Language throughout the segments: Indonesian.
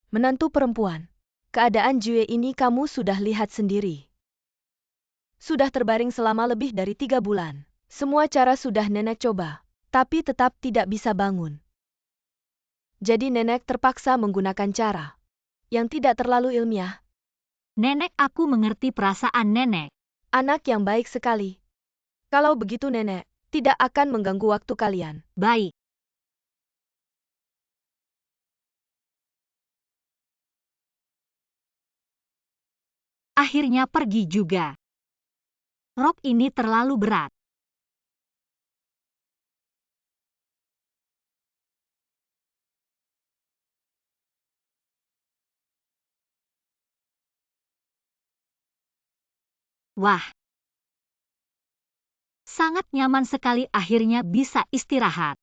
Menantu perempuan. Keadaan Jue ini kamu sudah lihat sendiri. Sudah terbaring selama lebih dari 3 bulan. Semua cara sudah nenek coba, tapi tetap tidak bisa bangun. Jadi nenek terpaksa menggunakan cara yang tidak terlalu ilmiah. Nenek, aku mengerti perasaan nenek. Anak yang baik sekali. Kalau begitu nenek tidak akan mengganggu waktu kalian. Baik. Akhirnya pergi juga. Rok ini terlalu berat. Wah. Sangat nyaman sekali, akhirnya bisa istirahat.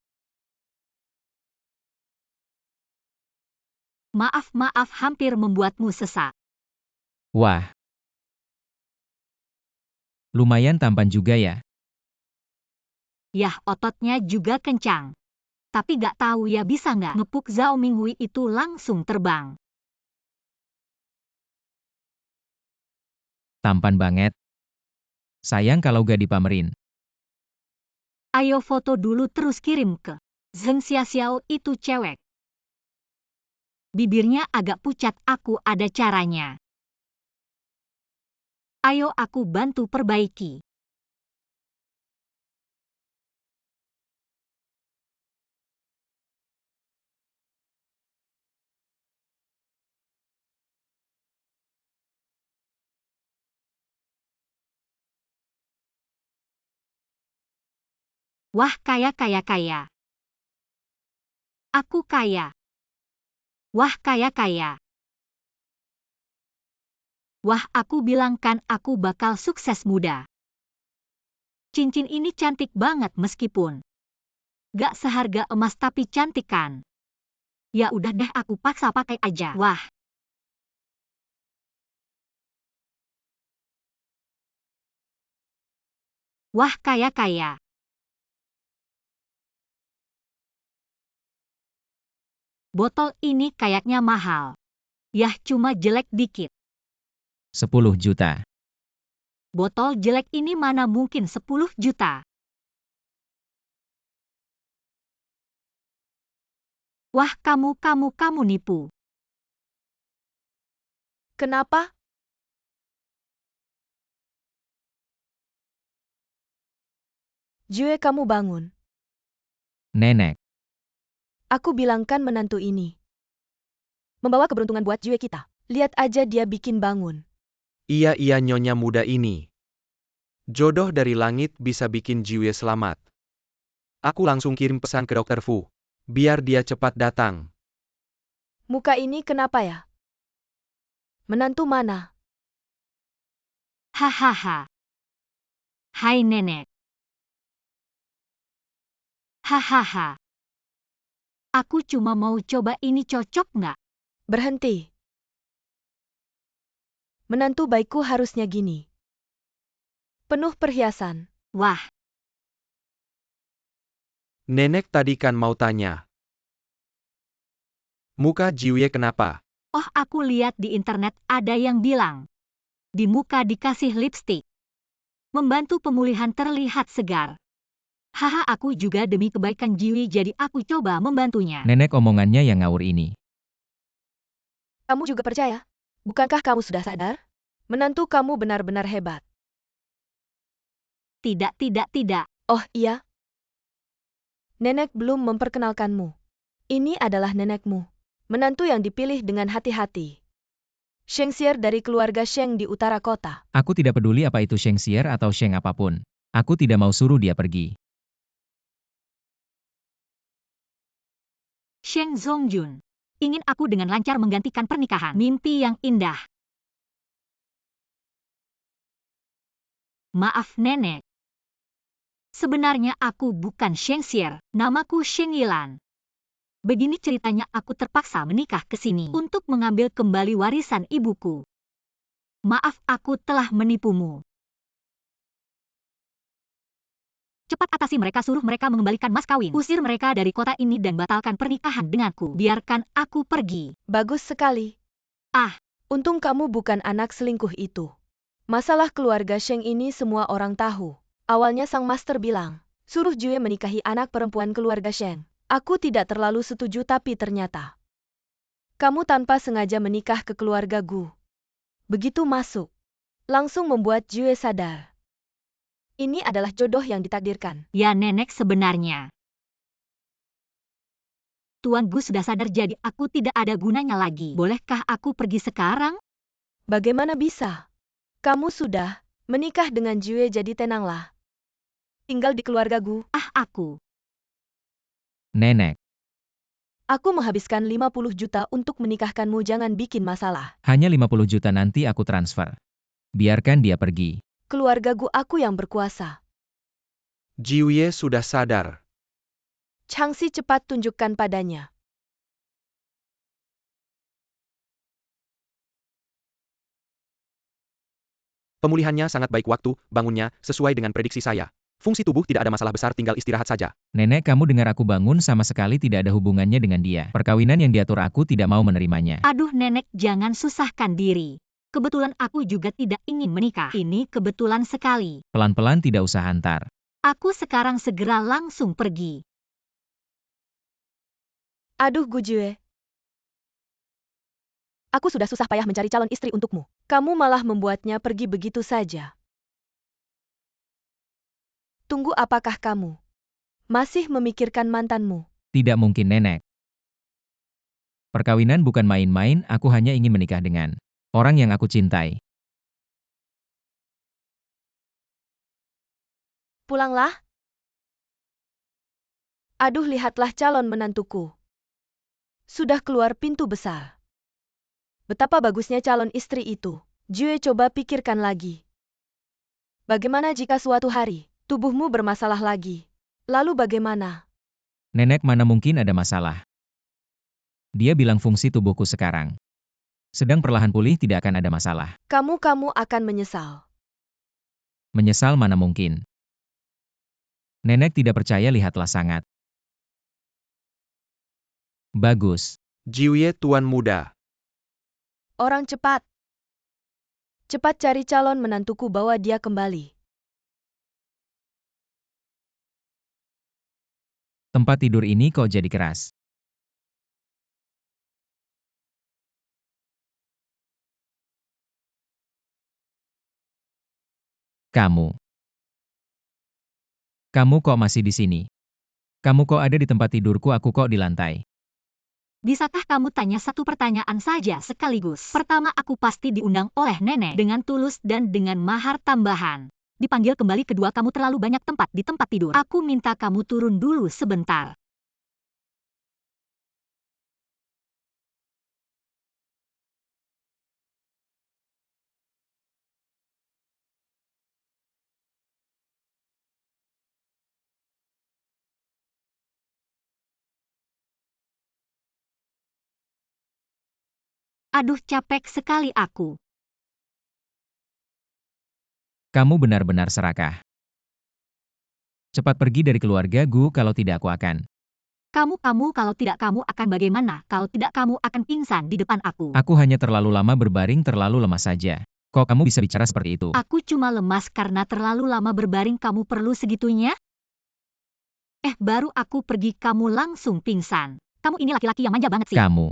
Maaf, hampir membuatmu sesak. Wah. Lumayan tampan juga ya. Yah, ototnya juga kencang. Tapi gak tahu ya bisa nggak ngepuk Zhao Minghui itu langsung terbang. Tampan banget. Sayang kalau gak dipamerin. Ayo foto dulu terus kirim ke Zheng Xiaoxiao, itu cewek. Bibirnya agak pucat, aku ada caranya. Ayo aku bantu perbaiki. Wah, kaya. Aku kaya. Wah, kaya. Wah, aku bilang kan aku bakal sukses muda. Cincin ini cantik banget meskipun gak seharga emas, tapi cantik kan? Ya udah deh, aku paksa pakai aja. Wah. Wah, kaya. Botol ini kayaknya mahal. Yah, cuma jelek dikit. 10 juta. Botol jelek ini mana mungkin 10 juta. Wah, kamu nipu. Kenapa? Jue, kamu bangun. Nenek. Aku bilangkan menantu ini membawa keberuntungan buat Jue kita. Lihat aja dia bikin bangun. Iya nyonya muda ini. Jodoh dari langit bisa bikin Jue selamat. Aku langsung kirim pesan ke Dr. Fu. Biar dia cepat datang. Muka ini kenapa ya? Menantu mana? Hahaha. Hai nenek. Hahaha. Aku cuma mau coba, ini cocok nggak? Berhenti. Menantu baikku harusnya gini. Penuh perhiasan. Wah. Nenek tadi kan mau tanya. Muka Jue kenapa? Oh, aku lihat di internet ada yang bilang di muka dikasih lipstik membantu pemulihan, terlihat segar. Haha, aku juga demi kebaikan Jiwi, jadi aku coba membantunya. Nenek omongannya yang ngawur ini. Kamu juga percaya? Bukankah kamu sudah sadar? Menantu kamu benar-benar hebat. Tidak. Oh iya? Nenek belum memperkenalkanmu. Ini adalah nenekmu. Menantu yang dipilih dengan hati-hati. Sheng Xier dari keluarga Sheng di utara kota. Aku tidak peduli apa itu Sheng Xier atau Sheng apapun. Aku tidak mau suruh dia pergi. Sheng Zongjun. Ingin aku dengan lancar menggantikan pernikahan. Mimpi yang indah. Maaf nenek. Sebenarnya aku bukan Sheng Xier, namaku Sheng Yilan. Begini ceritanya, aku terpaksa menikah ke sini untuk mengambil kembali warisan ibuku. Maaf, aku telah menipumu. Cepat atasi mereka, suruh mereka mengembalikan mas kawin. Usir mereka dari kota ini dan batalkan pernikahan denganku. Biarkan aku pergi. Bagus sekali. Ah. Untung kamu bukan anak selingkuh itu. Masalah keluarga Sheng ini semua orang tahu. Awalnya sang master bilang, suruh Jue menikahi anak perempuan keluarga Sheng. Aku tidak terlalu setuju tapi ternyata kamu tanpa sengaja menikah ke keluarga Gu. Begitu masuk, langsung membuat Jue sadar. Ini adalah jodoh yang ditakdirkan. Ya nenek, sebenarnya Tuan Gu sudah sadar, jadi aku tidak ada gunanya lagi. Bolehkah aku pergi sekarang? Bagaimana bisa? Kamu sudah menikah dengan Jue, jadi tenanglah. Tinggal di keluarga Gu. Aku. Nenek, Aku menghabiskan 50 juta untuk menikahkanmu, jangan bikin masalah. hanya 50 juta nanti aku transfer. Biarkan dia pergi. Keluarga Gu aku yang berkuasa. Jiwie sudah sadar. Changxi cepat tunjukkan padanya. Pemulihannya sangat baik, waktu bangunnya sesuai dengan prediksi saya. Fungsi tubuh tidak ada masalah besar, tinggal istirahat saja. Nenek, kamu dengar aku bangun sama sekali tidak ada hubungannya dengan dia. Perkawinan yang diatur aku tidak mau menerimanya. Aduh nenek, jangan susahkan diri. Kebetulan aku juga tidak ingin menikah. Ini kebetulan sekali. Pelan-pelan, tidak usah hantar. Aku sekarang segera langsung pergi. Aduh Gu Jue. Aku sudah susah payah mencari calon istri untukmu. Kamu malah membuatnya pergi begitu saja. Tunggu, apakah kamu masih memikirkan mantanmu? Tidak mungkin, Nenek. Perkawinan bukan main-main, aku hanya ingin menikah dengan orang yang aku cintai. Pulanglah. Aduh, lihatlah calon menantuku. Sudah keluar pintu besar. Betapa bagusnya calon istri itu. Jue, coba pikirkan lagi. Bagaimana jika suatu hari tubuhmu bermasalah lagi? Lalu bagaimana? Nenek, mana mungkin ada masalah. Dia bilang fungsi tubuhku sekarang sedang perlahan pulih, tidak akan ada masalah. Kamu akan menyesal. Menyesal mana mungkin. Nenek tidak percaya, lihatlah sangat bagus. Jiwie, tuan muda. Orang cepat. Cepat cari calon menantuku, bawa dia kembali. Tempat tidur ini kok jadi keras? Kamu kok masih di sini? Kamu kok ada di tempat tidurku, aku kok di lantai? Bisakah kamu tanya satu pertanyaan saja sekaligus? Pertama, aku pasti diundang oleh nenek dengan tulus dan dengan mahar tambahan. Dipanggil kembali. Kedua, kamu terlalu banyak tempat di tempat tidur. Aku minta kamu turun dulu sebentar. Aduh, capek sekali aku. Kamu benar-benar serakah. Cepat pergi dari keluarga Gu, kalau tidak aku akan. Kamu kalau tidak kamu akan bagaimana? Kalau tidak kamu akan pingsan di depan aku. Aku hanya terlalu lama berbaring, terlalu lemas saja. Kok kamu bisa bicara seperti itu? Aku cuma lemas karena terlalu lama berbaring. Kamu perlu segitunya? Baru aku pergi kamu langsung pingsan. Kamu ini laki-laki yang manja banget sih. Kamu.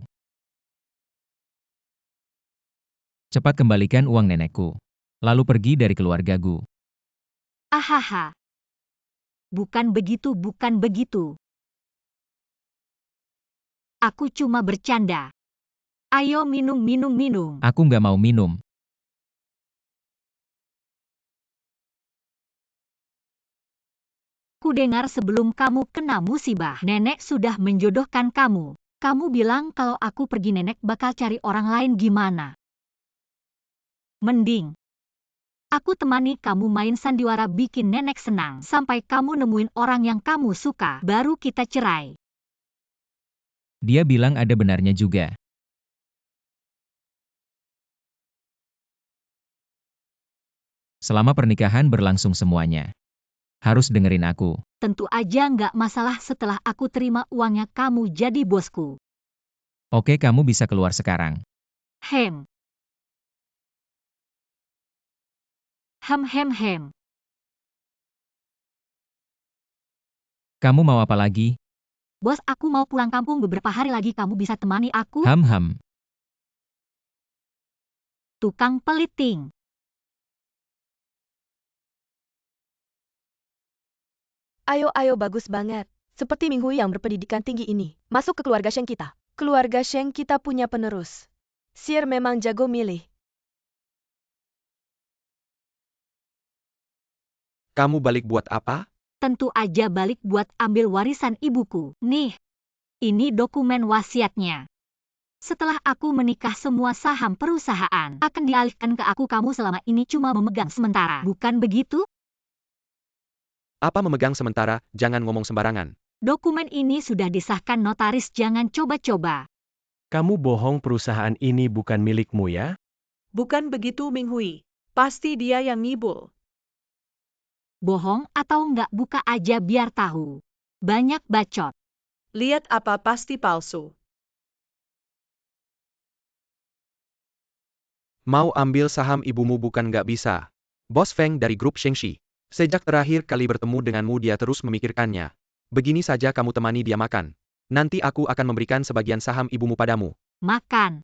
Cepat kembalikan uang nenekku. Lalu pergi dari keluarga Gu. Ahaha. Bukan begitu, bukan begitu. Aku cuma bercanda. Ayo minum. Aku nggak mau minum. Ku dengar sebelum kamu kena musibah, nenek sudah menjodohkan kamu. Kamu bilang kalau aku pergi nenek bakal cari orang lain, gimana? Mending aku temani kamu main sandiwara, bikin nenek senang. Sampai kamu nemuin orang yang kamu suka, baru kita cerai. Dia bilang ada benarnya juga. Selama pernikahan berlangsung semuanya Harus dengerin aku. Tentu aja nggak masalah setelah aku terima uangnya kamu jadi bosku. Oke, kamu bisa keluar sekarang. Hem. Hem. Kamu mau apa lagi? Bos, aku mau pulang kampung beberapa hari lagi, kamu bisa temani aku? Ham. Tukang peliting. Ayo, bagus banget. Seperti Minghui yang berpendidikan tinggi ini. Masuk ke keluarga Sheng kita. Keluarga Sheng kita punya penerus. Sier memang jago milih. Kamu balik buat apa? Tentu aja balik buat ambil warisan ibuku. Nih, ini dokumen wasiatnya. Setelah aku menikah, semua saham perusahaan akan dialihkan ke aku. Kamu selama ini cuma memegang sementara, bukan begitu? Apa memegang sementara? Jangan ngomong sembarangan. Dokumen ini sudah disahkan notaris, jangan coba-coba. Kamu bohong, perusahaan ini bukan milikmu ya? Bukan begitu Minghui. Pasti dia yang ngibul. Bohong atau nggak, buka aja biar tahu. Banyak bacot. Lihat apa pasti palsu. Mau ambil saham ibumu bukan nggak bisa. Bos Feng dari grup Shengxi. Sejak terakhir kali bertemu denganmu dia terus memikirkannya. Begini saja kamu temani dia makan. Nanti aku akan memberikan sebagian saham ibumu padamu. Makan.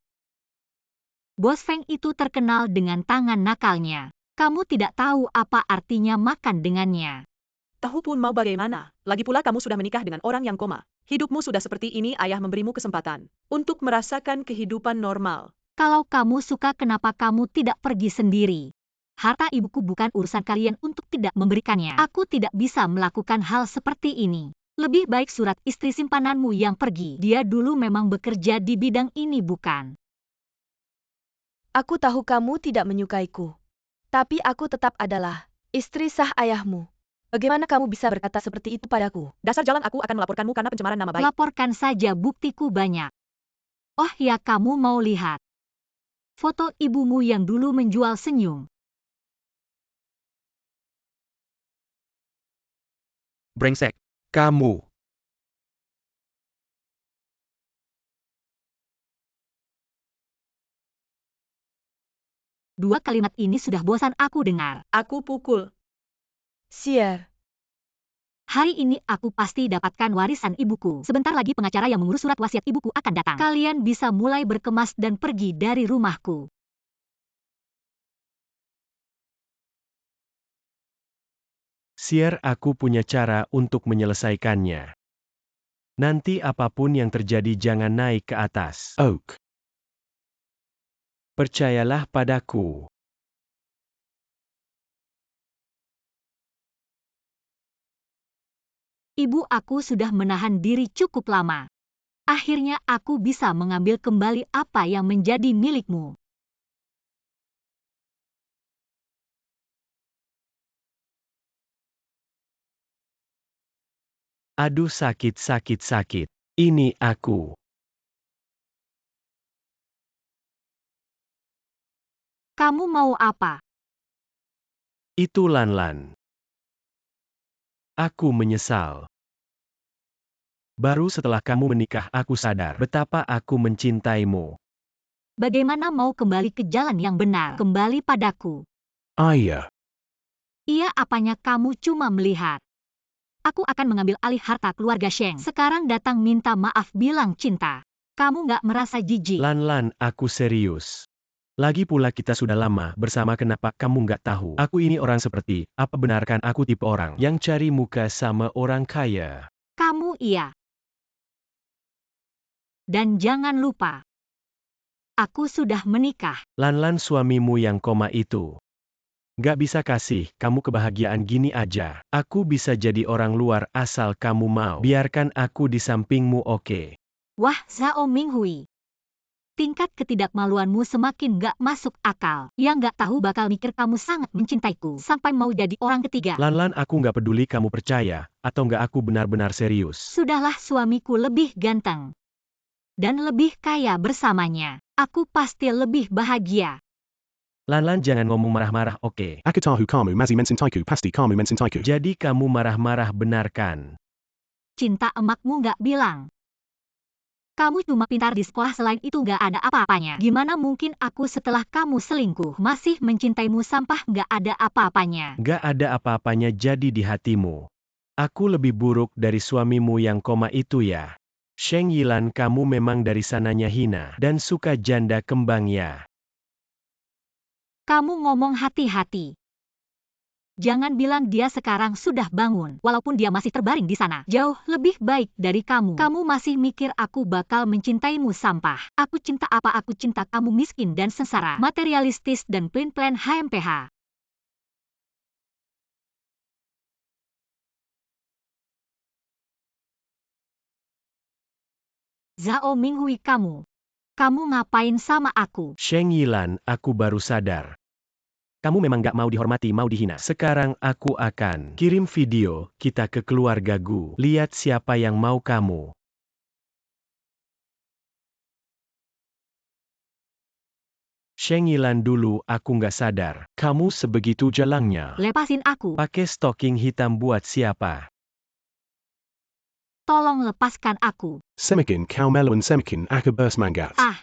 Bos Feng itu terkenal dengan tangan nakalnya. Kamu tidak tahu apa artinya makan dengannya. Tahu pun mau bagaimana. Lagi pula kamu sudah menikah dengan orang yang koma. Hidupmu sudah seperti ini, ayah memberimu kesempatan untuk merasakan kehidupan normal. Kalau kamu suka, kenapa kamu tidak pergi sendiri? Harta ibuku bukan urusan kalian untuk tidak memberikannya. Aku tidak bisa melakukan hal seperti ini. Lebih baik surat istri simpananmu yang pergi. Dia dulu memang bekerja di bidang ini, bukan? Aku tahu kamu tidak menyukaiku. Tapi aku tetap adalah istri sah ayahmu. Bagaimana kamu bisa berkata seperti itu padaku? Dasar jalan, aku akan melaporkanmu karena pencemaran nama baik. Laporkan saja, buktiku banyak. Oh ya, kamu mau lihat foto ibumu yang dulu menjual senyum? Brengsek. Kamu. Dua kalimat ini sudah bosan aku dengar. Aku pukul. Sier. Hari ini aku pasti dapatkan warisan ibuku. Sebentar lagi pengacara yang mengurus surat wasiat ibuku akan datang. Kalian bisa mulai berkemas dan pergi dari rumahku. Sier, aku punya cara untuk menyelesaikannya. Nanti apapun yang terjadi jangan naik ke atas. Oak. Percayalah padaku. Ibu aku sudah menahan diri cukup lama. Akhirnya aku bisa mengambil kembali apa yang menjadi milikmu. Aduh, sakit. Ini aku. Kamu mau apa? Itu Lan. Aku menyesal. Baru setelah kamu menikah aku sadar betapa aku mencintaimu. Bagaimana mau kembali ke jalan yang benar? Kembali padaku. Ayah. Iya, apanya kamu cuma melihat? Aku akan mengambil alih harta keluarga Sheng. Sekarang datang minta maaf, bilang cinta. Kamu nggak merasa jijik? Lan, aku serius. Lagi pula kita sudah lama bersama, kenapa kamu nggak tahu? Aku ini orang seperti, apa benarkan aku tipe orang yang cari muka sama orang kaya? Kamu iya. Dan jangan lupa, aku sudah menikah. Lan, suamimu yang koma itu. Nggak bisa kasih kamu kebahagiaan gini aja. Aku bisa jadi orang luar asal kamu mau. Biarkan aku di sampingmu, oke? Wah, Zhao Minghui. Tingkat ketidakmaluanmu semakin nggak masuk akal. Yang nggak tahu bakal mikir kamu sangat mencintaiku sampai mau jadi orang ketiga. Lan, aku nggak peduli kamu percaya atau nggak, aku benar-benar serius. Sudahlah, suamiku lebih ganteng dan lebih kaya bersamanya. Aku pasti lebih bahagia. Lan jangan ngomong marah-marah, oke? Aku tahu kamu masih mencintaiku, pasti kamu mencintaiku. Jadi kamu marah-marah benar kan? Cinta emakmu nggak bilang. Kamu cuma pintar di sekolah, selain itu nggak ada apa-apanya. Gimana mungkin aku setelah kamu selingkuh masih mencintaimu? Sampah, nggak ada apa-apanya. Gak ada apa-apanya jadi di hatimu. Aku lebih buruk dari suamimu yang koma itu ya. Sheng Yilan, kamu memang dari sananya hina dan suka janda kembang ya. Kamu ngomong hati-hati. Jangan bilang dia sekarang sudah bangun, walaupun dia masih terbaring di sana. Jauh lebih baik dari kamu. Kamu masih mikir aku bakal mencintaimu? Sampah. Aku cinta apa? Aku cinta kamu miskin dan sengsara, materialistis dan plain-plain HMPH. Zhao Minghui, kamu ngapain sama aku? Sheng Yilan, aku baru sadar. Kamu memang gak mau dihormati, mau dihina. Sekarang aku akan kirim video kita ke keluarga Gu. Lihat siapa yang mau kamu. Sheng Yilan, dulu aku gak sadar. Kamu sebegitu jalangnya. Lepasin aku. Pakai stocking hitam buat siapa? Tolong lepaskan aku. Semakin kau melawan semakin aku bersemangat. Ah.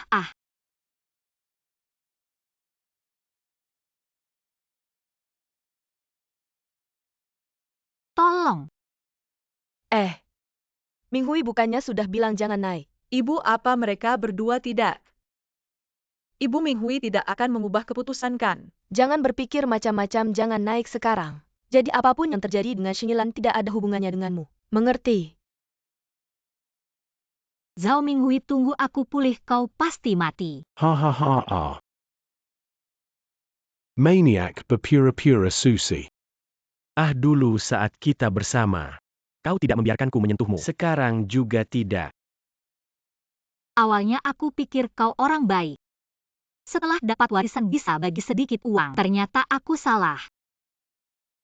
Ah. Tolong. Minghui bukannya sudah bilang jangan naik. Ibu, apa mereka berdua tidak? Ibu, Minghui tidak akan mengubah keputusan kan? Jangan berpikir macam-macam, jangan naik sekarang. Jadi apapun yang terjadi dengan Sheng Yilan tidak ada hubungannya denganmu. Mengerti? Zhao Minghui, tunggu aku pulih, kau pasti mati. Ha. Maniac berpura-pura susi. Ah, dulu saat kita bersama. Kau tidak membiarkanku menyentuhmu. Sekarang juga tidak. Awalnya aku pikir kau orang baik. Setelah dapat warisan bisa bagi sedikit uang. Ternyata aku salah.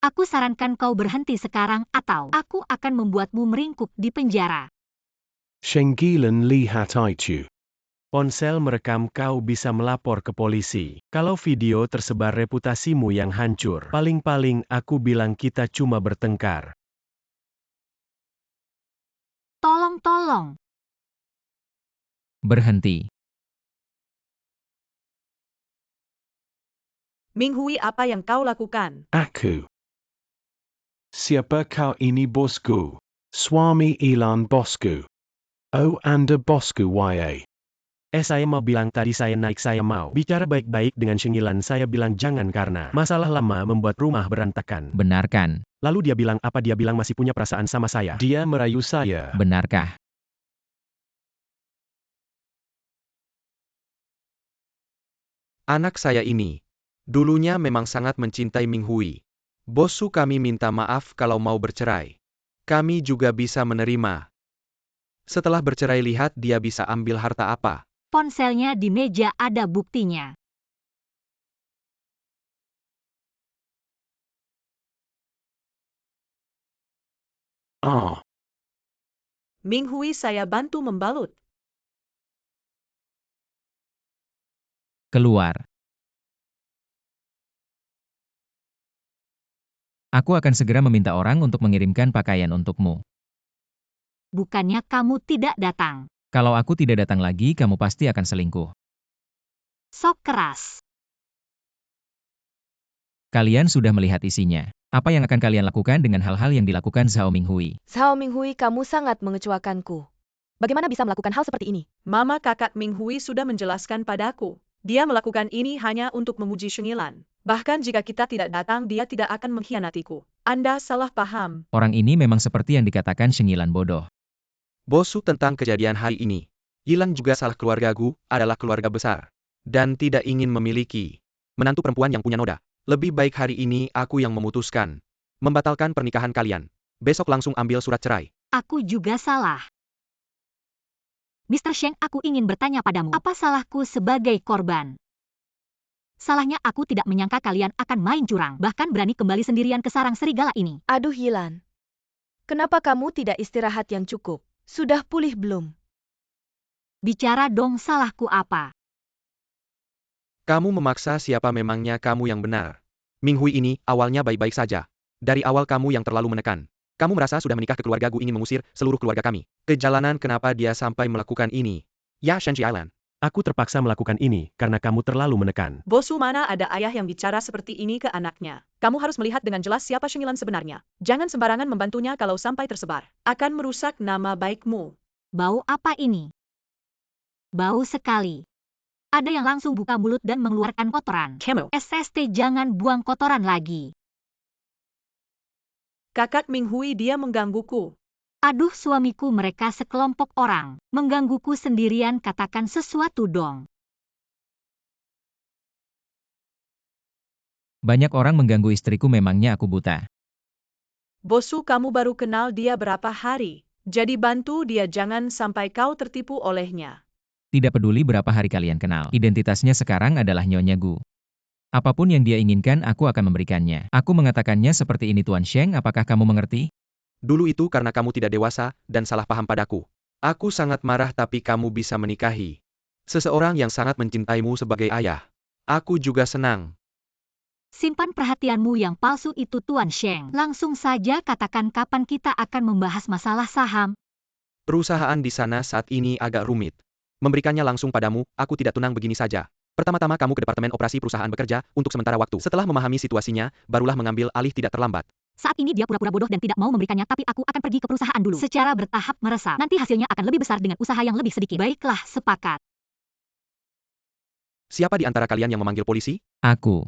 Aku sarankan kau berhenti sekarang atau aku akan membuatmu meringkuk di penjara. Sheng Yilan lihat itu. Ponsel merekam, kau bisa melapor ke polisi. Kalau video tersebar, reputasimu yang hancur. Paling-paling aku bilang kita cuma bertengkar. Tolong. Berhenti. Minghui, apa yang kau lakukan? Aku. Siapa kau ini, bosku? Suami Yilan, bosku. Oh, Anda bosku ya. Saya mau bilang tadi saya naik, saya mau bicara baik-baik dengan Sheng Yilan. Saya bilang jangan karena masalah lama membuat rumah berantakan. Benarkan? Lalu dia bilang apa? Dia bilang masih punya perasaan sama saya. Dia merayu saya. Benarkah? Anak saya ini, dulunya memang sangat mencintai Minghui. Bosu kami minta maaf kalau mau bercerai. Kami juga bisa menerima. Setelah bercerai, lihat dia bisa ambil harta apa. Ponselnya di meja, ada buktinya. Minghui, saya bantu membalut. Keluar. Aku akan segera meminta orang untuk mengirimkan pakaian untukmu. Bukannya kamu tidak datang. Kalau aku tidak datang lagi, kamu pasti akan selingkuh. Sok keras. Kalian sudah melihat isinya. Apa yang akan kalian lakukan dengan hal-hal yang dilakukan Zhao Minghui? Zhao Minghui, kamu sangat mengecewakanku. Bagaimana bisa melakukan hal seperti ini? Mama kakak Minghui sudah menjelaskan padaku. Dia melakukan ini hanya untuk memuji Sheng Yilan. Bahkan jika kita tidak datang, dia tidak akan mengkhianatiku. Anda salah paham. Orang ini memang seperti yang dikatakan Sheng Yilan bodoh. Bosu tentang kejadian hari ini. Yilan juga salah, keluarga Gu adalah keluarga besar. Dan tidak ingin memiliki menantu perempuan yang punya noda. Lebih baik hari ini aku yang memutuskan membatalkan pernikahan kalian. Besok langsung ambil surat cerai. Aku juga salah. Mr. Sheng, aku ingin bertanya padamu, apa salahku sebagai korban? Salahnya aku tidak menyangka kalian akan main curang, bahkan berani kembali sendirian ke sarang serigala ini. Aduh Yilan. Kenapa kamu tidak istirahat yang cukup? Sudah pulih belum? Bicara dong, salahku apa? Kamu memaksa siapa, memangnya kamu yang benar. Minghui ini awalnya baik-baik saja. Dari awal kamu yang terlalu menekan. Kamu merasa sudah menikah ke keluarga Gu, ingin mengusir seluruh keluarga kami. Kejalanan kenapa dia sampai melakukan ini? Ya, Shenji Island. Aku terpaksa melakukan ini karena kamu terlalu menekan. Bosu, mana ada ayah yang bicara seperti ini ke anaknya. Kamu harus melihat dengan jelas siapa Shengilan sebenarnya. Jangan sembarangan membantunya kalau sampai tersebar. Akan merusak nama baikmu. Bau apa ini? Bau sekali. Ada yang langsung buka mulut dan mengeluarkan kotoran. Kemo. SST, jangan buang kotoran lagi. Kakak Minghui, dia menggangguku. Aduh suamiku, mereka sekelompok orang. Menggangguku sendirian, katakan sesuatu dong. Banyak orang mengganggu istriku, memangnya aku buta. Bosu, kamu baru kenal dia berapa hari. Jadi bantu dia, jangan sampai kau tertipu olehnya. Tidak peduli berapa hari kalian kenal. Identitasnya sekarang adalah Nyonya Gu. Apapun yang dia inginkan, aku akan memberikannya. Aku mengatakannya seperti ini, Tuan Sheng, apakah kamu mengerti? Dulu itu karena kamu tidak dewasa dan salah paham padaku. Aku sangat marah, tapi kamu bisa menikahi seseorang yang sangat mencintaimu sebagai ayah. Aku juga senang. Simpan perhatianmu yang palsu itu, Tuan Sheng. Langsung saja katakan kapan kita akan membahas masalah saham. Perusahaan di sana saat ini agak rumit. Memberikannya langsung padamu, aku tidak tenang begini saja. Pertama-tama kamu ke departemen operasi perusahaan bekerja untuk sementara waktu. Setelah memahami situasinya, barulah mengambil alih, tidak terlambat. Saat ini dia pura-pura bodoh dan tidak mau memberikannya, tapi aku akan pergi ke perusahaan dulu. Secara bertahap meresap. Nanti hasilnya akan lebih besar dengan usaha yang lebih sedikit. Baiklah, sepakat. Siapa di antara kalian yang memanggil polisi? Aku.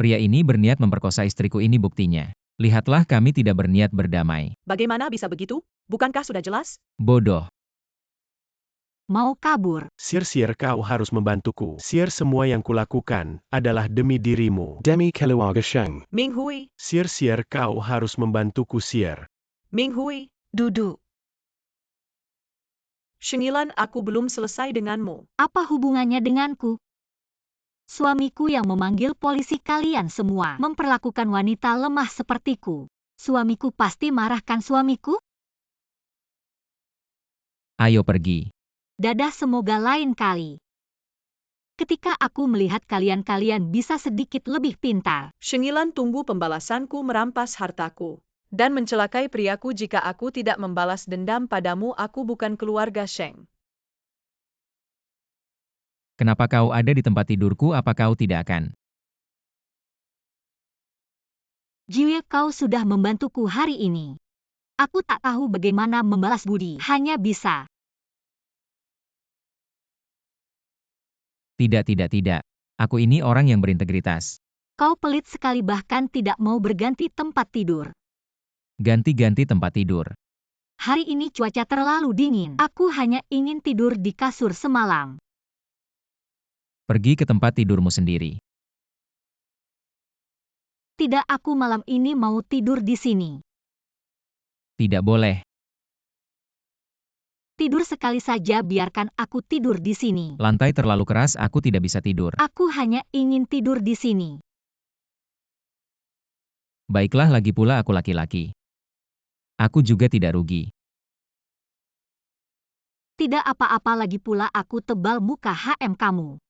Pria ini berniat memperkosa istriku, ini buktinya. Lihatlah, kami tidak berniat berdamai. Bagaimana bisa begitu? Bukankah sudah jelas? Bodoh. Mau kabur. Sir, kau harus membantuku. Sir, semua yang kulakukan adalah demi dirimu. Demi keluarga Sheng. Minghui, Sir, kau harus membantuku, Sir. Minghui, Duduk. Shengilan, aku belum selesai denganmu. Apa hubungannya denganku? Suamiku yang memanggil polisi, kalian semua memperlakukan wanita lemah sepertiku. Suamiku pasti marahkan suamiku? Ayo pergi. Dadah, semoga lain kali. Ketika aku melihat kalian bisa sedikit lebih pintar. Shengilan, tunggu pembalasanku merampas hartaku. Dan mencelakai priaku. Jika aku tidak membalas dendam padamu, aku bukan keluarga Sheng. Kenapa kau ada di tempat tidurku? Apa kau tidak akan? Jie, kau sudah membantuku hari ini. Aku tak tahu bagaimana membalas budi. Hanya bisa. Tidak. Aku ini orang yang berintegritas. Kau pelit sekali, bahkan tidak mau berganti tempat tidur. Ganti-ganti tempat tidur. Hari ini cuaca terlalu dingin. Aku hanya ingin tidur di kasur semalam. Pergi ke tempat tidurmu sendiri. Tidak, aku malam ini mau tidur di sini. Tidak boleh. Tidur sekali saja, biarkan aku tidur di sini. Lantai terlalu keras, aku tidak bisa tidur. Aku hanya ingin tidur di sini. Baiklah, lagi pula aku laki-laki. Aku juga tidak rugi. Tidak apa-apa, lagi pula aku tebal muka kamu.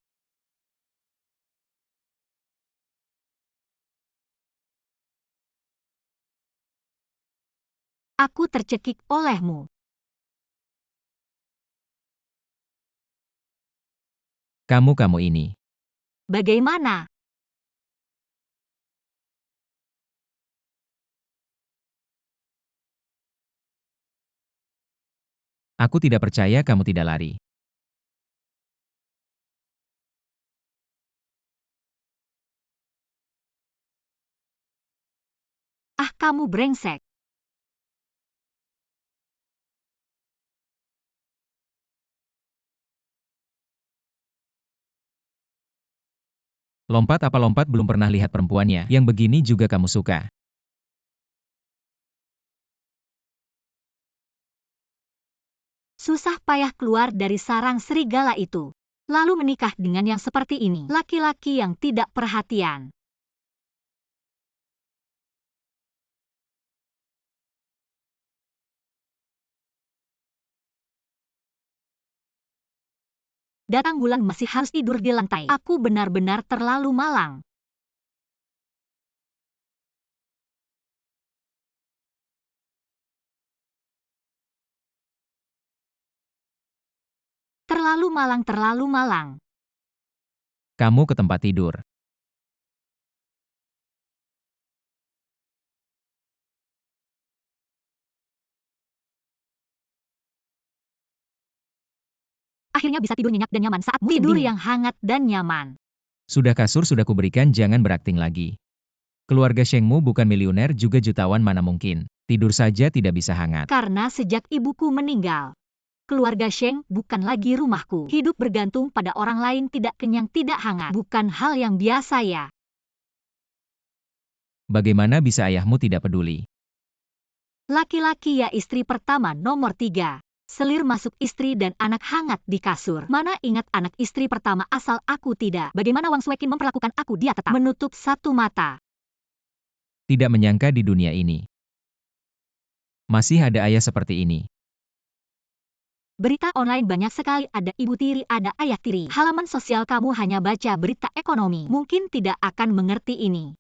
Aku tercekik olehmu. Kamu ini. Bagaimana? Aku tidak percaya kamu tidak lari. Ah, kamu brengsek. Lompat apa lompat, belum pernah lihat perempuannya. Yang begini juga kamu suka. Susah payah keluar dari sarang serigala itu. Lalu menikah dengan yang seperti ini. Laki-laki yang tidak perhatian. Datang bulan masih harus tidur di lantai. Aku benar-benar terlalu malang. Terlalu malang, terlalu malang. Kamu ke tempat tidur. Akhirnya bisa tidur nyenyak dan nyaman saat musim tidur yang hangat dan nyaman. Sudah kasur sudah kuberikan, jangan berakting lagi. Keluarga Shengmu bukan miliuner juga jutawan, mana mungkin. Tidur saja tidak bisa hangat. Karena sejak ibuku meninggal, keluarga Sheng bukan lagi rumahku. Hidup bergantung pada orang lain, tidak kenyang, tidak hangat. Bukan hal yang biasa ya. Bagaimana bisa ayahmu tidak peduli? Laki-laki ya, istri pertama nomor 3. Selir masuk istri dan anak hangat di kasur. Mana ingat anak istri pertama asal aku tidak. Bagaimana Wang Suekin memperlakukan aku, dia tetap menutup satu mata. Tidak menyangka di dunia ini masih ada ayah seperti ini. Berita online banyak sekali, ada ibu tiri, ada ayah tiri. Halaman sosial kamu hanya baca berita ekonomi. Mungkin tidak akan mengerti ini.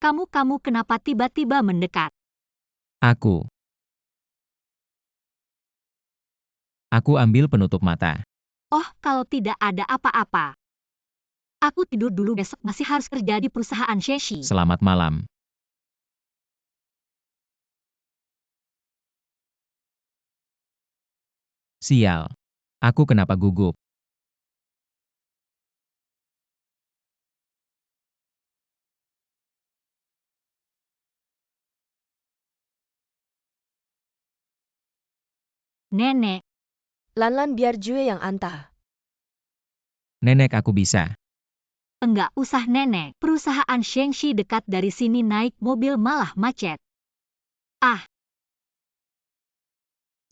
Kamu kenapa tiba-tiba mendekat? Aku ambil penutup mata. Oh, kalau tidak ada apa-apa. Aku tidur dulu, besok masih harus kerja di perusahaan Sheshi. Selamat malam. Sial. Aku kenapa gugup? Nenek, Lanlan, biar Jue yang antar. Nenek, aku bisa. enggak usah nenek. Perusahaan Shengshi dekat dari sini, naik mobil malah macet. Ah.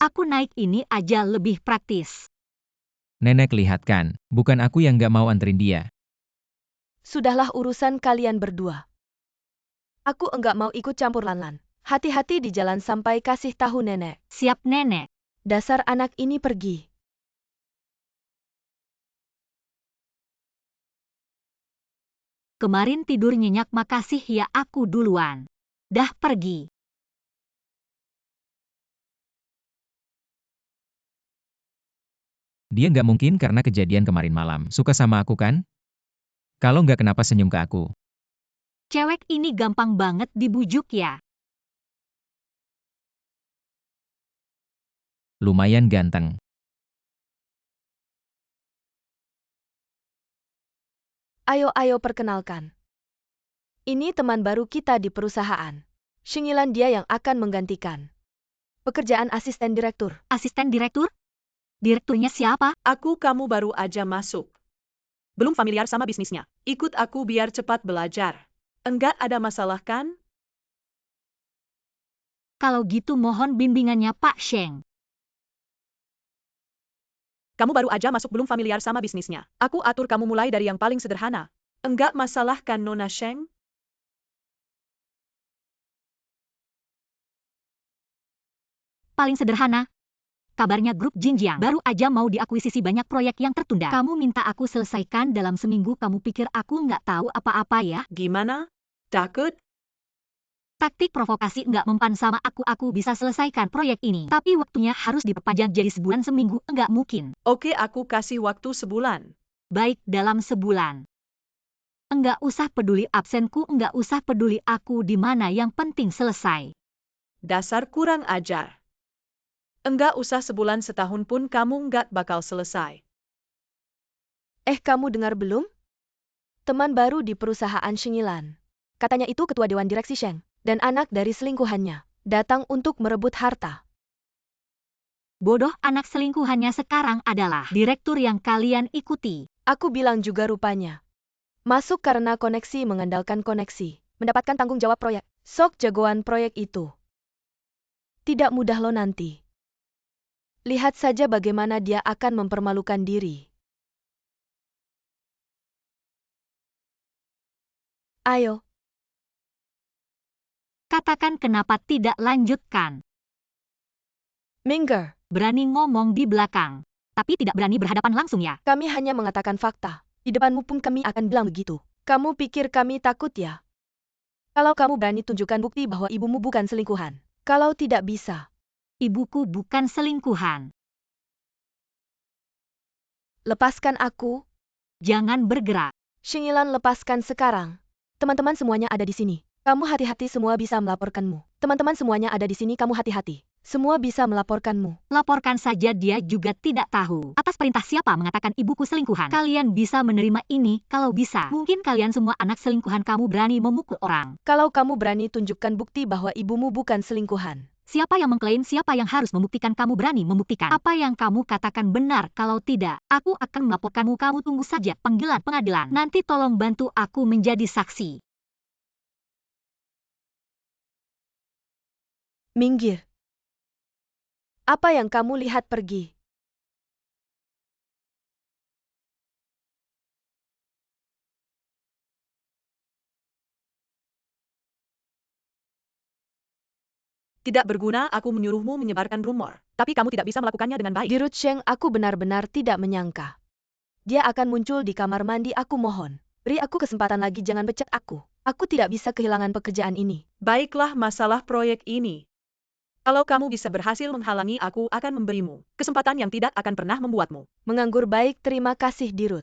Aku naik ini aja lebih praktis. Nenek, lihat kan, bukan aku yang gak mau anterin dia. Sudahlah, urusan kalian berdua. Aku enggak mau ikut campur Lanlan. Hati-hati di jalan sampai kasih tahu nenek. Siap nenek. Dasar anak ini, pergi. Kemarin tidur nyenyak, makasih ya, aku duluan. Dah pergi. Dia nggak mungkin karena kejadian kemarin malam. Suka sama aku kan? Kalau nggak, kenapa senyum ke aku? Cewek ini gampang banget dibujuk ya. Lumayan ganteng. Ayo perkenalkan. Ini teman baru kita di perusahaan. Shingilan, dia yang akan menggantikan pekerjaan asisten direktur. Asisten direktur? Direkturnya siapa? Aku, kamu baru aja masuk. Belum familiar sama bisnisnya. Ikut aku biar cepat belajar. Enggak ada masalah kan? Kalau gitu mohon bimbingannya Pak Sheng. Kamu baru aja masuk, belum familiar sama bisnisnya. Aku atur kamu mulai dari yang paling sederhana. Enggak masalah kan, Nona Sheng? Paling sederhana. Kabarnya grup Jinjiang baru aja mau diakuisisi, banyak proyek yang tertunda. Kamu minta aku selesaikan dalam seminggu, kamu pikir aku nggak tahu apa-apa ya? Gimana? Takut? Taktik provokasi nggak mempan sama aku bisa selesaikan proyek ini. Tapi waktunya harus diperpanjang jadi sebulan, seminggu nggak mungkin. Oke, aku kasih waktu sebulan. Baik, dalam sebulan. Enggak usah peduli absenku, enggak usah peduli aku di mana, yang penting selesai. Dasar kurang ajar. Enggak usah sebulan, setahun pun kamu enggak bakal selesai. Kamu dengar belum? Teman baru di perusahaan Shingilan. Katanya itu ketua dewan direksi Sheng. Dan anak dari selingkuhannya. Datang untuk merebut harta. Bodoh, anak selingkuhannya sekarang adalah direktur yang kalian ikuti. Aku bilang juga rupanya. Masuk karena koneksi, mengandalkan koneksi. Mendapatkan tanggung jawab proyek. Sok jagoan proyek itu. Tidak mudah lo nanti. Lihat saja bagaimana dia akan mempermalukan diri. Ayo. Katakan kenapa tidak lanjutkan. Mingger, Berani ngomong di belakang, tapi tidak berani berhadapan langsung ya. kami hanya mengatakan fakta. Di depanmu pun kami akan bilang begitu. Kamu pikir kami takut ya? Kalau kamu berani tunjukkan bukti bahwa ibumu bukan selingkuhan. Kalau tidak bisa, Ibuku bukan selingkuhan. lepaskan aku. Jangan bergerak. Shingilan, lepaskan sekarang. Teman-teman semuanya ada di sini. Kamu hati-hati, semua bisa melaporkanmu. Teman-teman semuanya ada di sini, kamu hati-hati. Semua bisa melaporkanmu. Laporkan saja, dia juga tidak tahu. Atas perintah siapa mengatakan ibuku selingkuhan? Kalian bisa menerima ini kalau bisa. Mungkin kalian semua anak selingkuhan, kamu berani memukul orang. Kalau kamu berani tunjukkan bukti bahwa ibumu bukan selingkuhan. Siapa yang mengklaim, siapa yang harus membuktikan? Kamu berani membuktikan. Apa yang kamu katakan benar, kalau tidak, aku akan melaporkanmu. Kamu tunggu saja panggilan pengadilan. Nanti tolong bantu aku menjadi saksi. Minggir. Apa yang kamu lihat, pergi. Tidak berguna aku menyuruhmu menyebarkan rumor, tapi kamu tidak bisa melakukannya dengan baik. Dirut Sheng, aku benar-benar tidak menyangka. Dia akan muncul di kamar mandi, aku mohon. Beri aku kesempatan lagi, jangan pecat aku. Aku tidak bisa kehilangan pekerjaan ini. Baiklah, masalah proyek ini. Kalau kamu bisa berhasil menghalangi, aku akan memberimu kesempatan yang tidak akan pernah membuatmu Menganggur. Baik, terima kasih Dirut.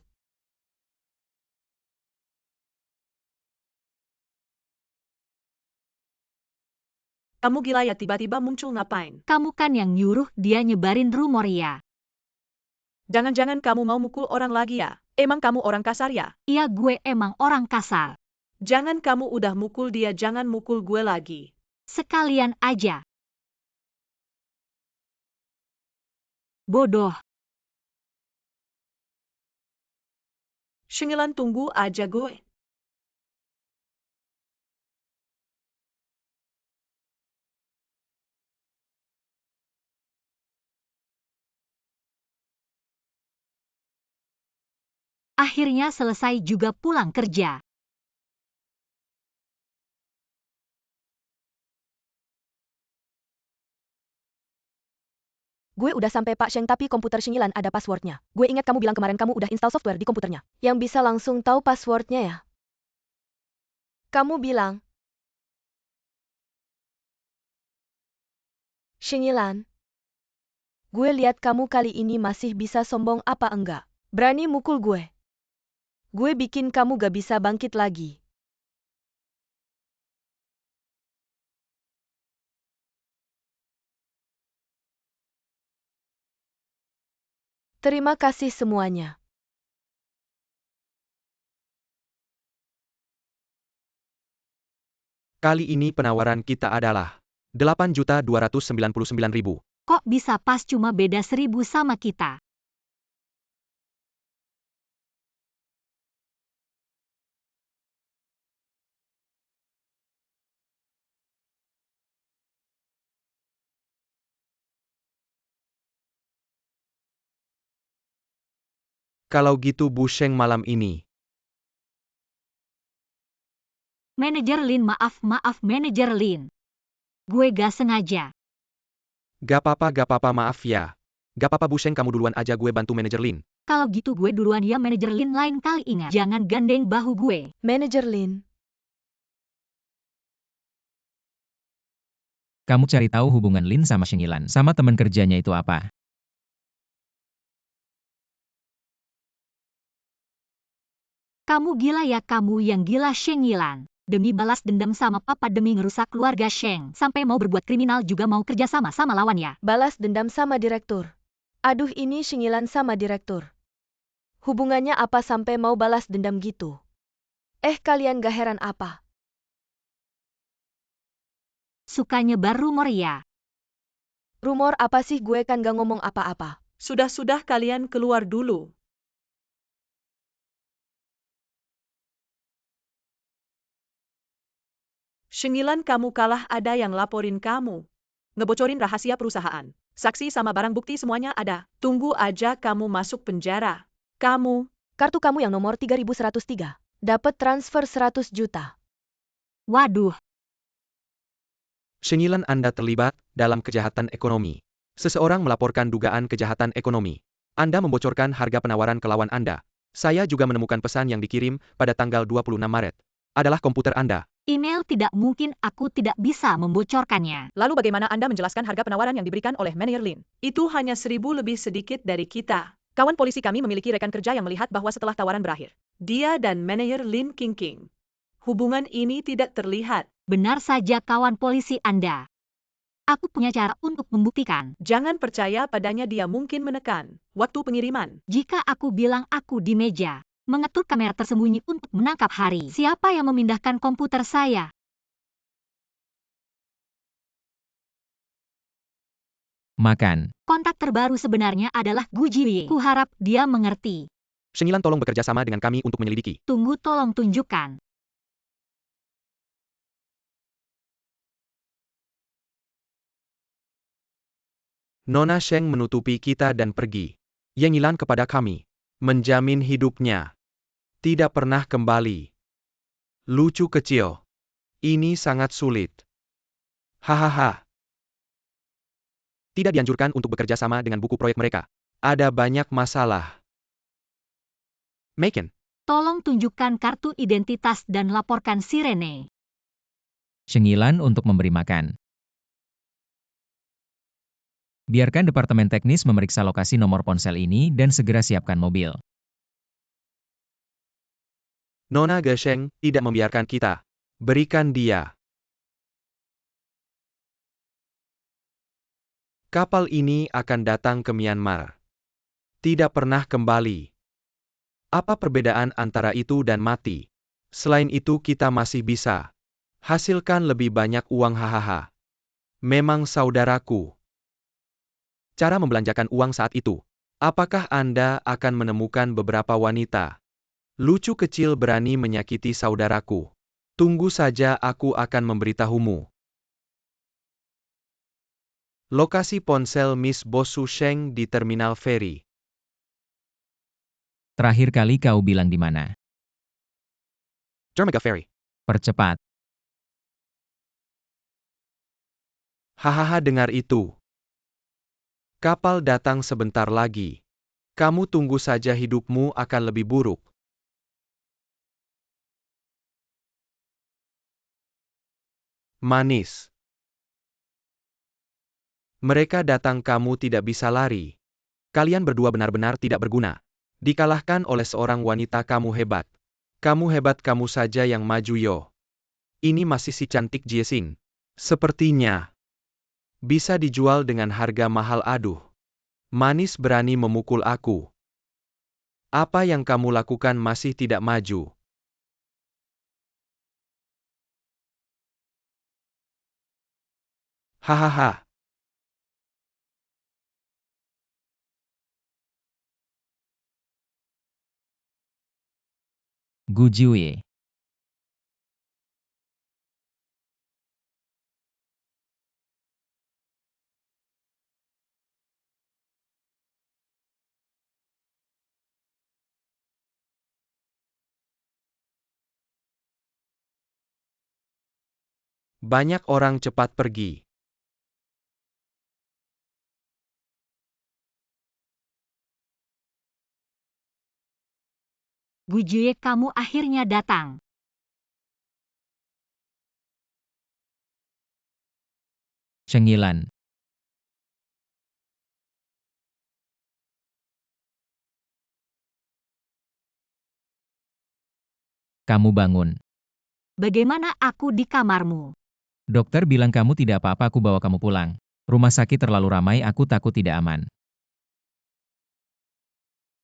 Kamu gila ya, tiba-tiba muncul ngapain? Kamu kan yang nyuruh dia nyebarin rumor ya. Jangan-jangan kamu mau mukul orang lagi ya? Emang kamu orang kasar ya? Iya, gue emang orang kasar. Jangan, kamu udah mukul dia, jangan mukul gue lagi. Sekalian aja. Bodoh. Shingilan, tunggu aja gue. Akhirnya selesai juga pulang kerja. Gue udah sampai Pak Sheng, tapi komputer Shingilan ada passwordnya. Gue ingat kamu bilang kemarin kamu udah install software di komputernya. Yang bisa langsung tahu passwordnya ya? Kamu bilang. Shingilan. Gue lihat kamu kali ini masih bisa sombong apa enggak? Berani mukul gue. Gue bikin kamu gak bisa bangkit lagi. Terima kasih semuanya. Kali ini penawaran kita adalah 8.299.000. Kok bisa pas, cuma beda 1.000 sama kita? Kalau gitu Bu Sheng malam ini. Manajer Lin, maaf Manajer Lin. Gue gak sengaja. Gak apa-apa maaf ya. Gak apa-apa Bu Sheng, kamu duluan aja, gue bantu manajer Lin. Kalau gitu gue duluan ya Manajer Lin, lain kali ingat. Jangan gandeng bahu gue. Manajer Lin. Kamu cari tahu hubungan Lin sama Shingilan, sama teman kerjanya itu apa? Kamu gila ya, kamu yang gila Shingilan. Demi balas dendam sama papa, demi ngerusak keluarga Sheng. Sampai mau berbuat kriminal juga mau kerja sama lawan ya. Balas dendam sama direktur. Aduh, ini Shingilan sama direktur. Hubungannya apa sampai mau balas dendam gitu? Kalian gak heran apa? Suka nyebar rumor ya. Rumor apa sih, gue kan gak ngomong apa-apa. Sudah-sudah, kalian keluar dulu. Shingilan, kamu kalah, ada yang laporin kamu. Ngebocorin rahasia perusahaan. Saksi sama barang bukti semuanya ada. Tunggu aja kamu masuk penjara. Kamu. Kartu kamu yang nomor 3103. Dapat transfer 100 juta. Waduh. Sheng Yilan, Anda terlibat dalam kejahatan ekonomi. Seseorang melaporkan dugaan kejahatan ekonomi. Anda membocorkan harga penawaran ke lawan Anda. Saya juga menemukan pesan yang dikirim pada tanggal 26 Maret. Adalah komputer Anda. Email tidak mungkin, aku tidak bisa membocorkannya. Lalu bagaimana Anda menjelaskan harga penawaran yang diberikan oleh Manager Lin? Itu hanya 1.000 lebih sedikit dari kita. Kawan polisi kami memiliki rekan kerja yang melihat bahwa setelah tawaran berakhir, dia dan Manager Lin King. Hubungan ini tidak terlihat. Benar saja kawan polisi Anda. Aku punya cara untuk membuktikan. Jangan percaya padanya, dia mungkin menekan waktu pengiriman. Jika aku bilang aku di meja, mengatur kamera tersembunyi untuk menangkap Hari, siapa yang memindahkan komputer saya? Makan. Kontak terbaru sebenarnya adalah Gu Jiwei. Kuharap dia mengerti. Sheng Yilan, tolong bekerja sama dengan kami untuk menyelidiki. Tunggu, tolong tunjukkan. Nona Sheng menutupi kita dan pergi. Yang Yilan kepada kami. Menjamin hidupnya. Tidak pernah kembali. Lucu kecil. Ini sangat sulit. Hahaha. Tidak dianjurkan untuk bekerja sama dengan buku proyek mereka. Ada banyak masalah. Maken. Tolong tunjukkan kartu identitas dan laporkan Sirene. Sheng Yilan untuk memberi makan. Biarkan departemen teknis memeriksa lokasi nomor ponsel ini dan segera siapkan mobil. Nona Gesheng tidak membiarkan kita. Berikan dia. Kapal ini akan datang ke Myanmar. Tidak pernah kembali. Apa perbedaan antara itu dan mati? Selain itu kita masih bisa hasilkan lebih banyak uang, hahaha. Memang saudaraku. Cara membelanjakan uang saat itu. Apakah Anda akan menemukan beberapa wanita lucu kecil berani menyakiti saudaraku? Tunggu saja, aku akan memberitahumu. Lokasi ponsel Miss Bosu Sheng di Terminal Feri. Terakhir kali kau bilang di mana? Dermaga Ferry. Percepat. Hahaha, dengar itu. Kapal datang sebentar lagi. Kamu tunggu saja, hidupmu akan lebih buruk. Manis. Mereka datang, kamu tidak bisa lari. Kalian berdua benar-benar tidak berguna. Dikalahkan oleh seorang wanita, kamu hebat. Kamu hebat, kamu saja yang maju, yo. Ini masih si cantik Jiesing. Sepertinya bisa dijual dengan harga mahal. Aduh. Manis berani memukul aku. Apa yang kamu lakukan masih tidak maju. Hahaha. Gu Jiwei. Banyak orang cepat pergi. Gu Jiwei, kamu akhirnya datang. Sheng Yilan. Kamu bangun. Bagaimana aku di kamarmu? Dokter bilang kamu tidak apa-apa, aku bawa kamu pulang. Rumah sakit terlalu ramai, aku takut tidak aman.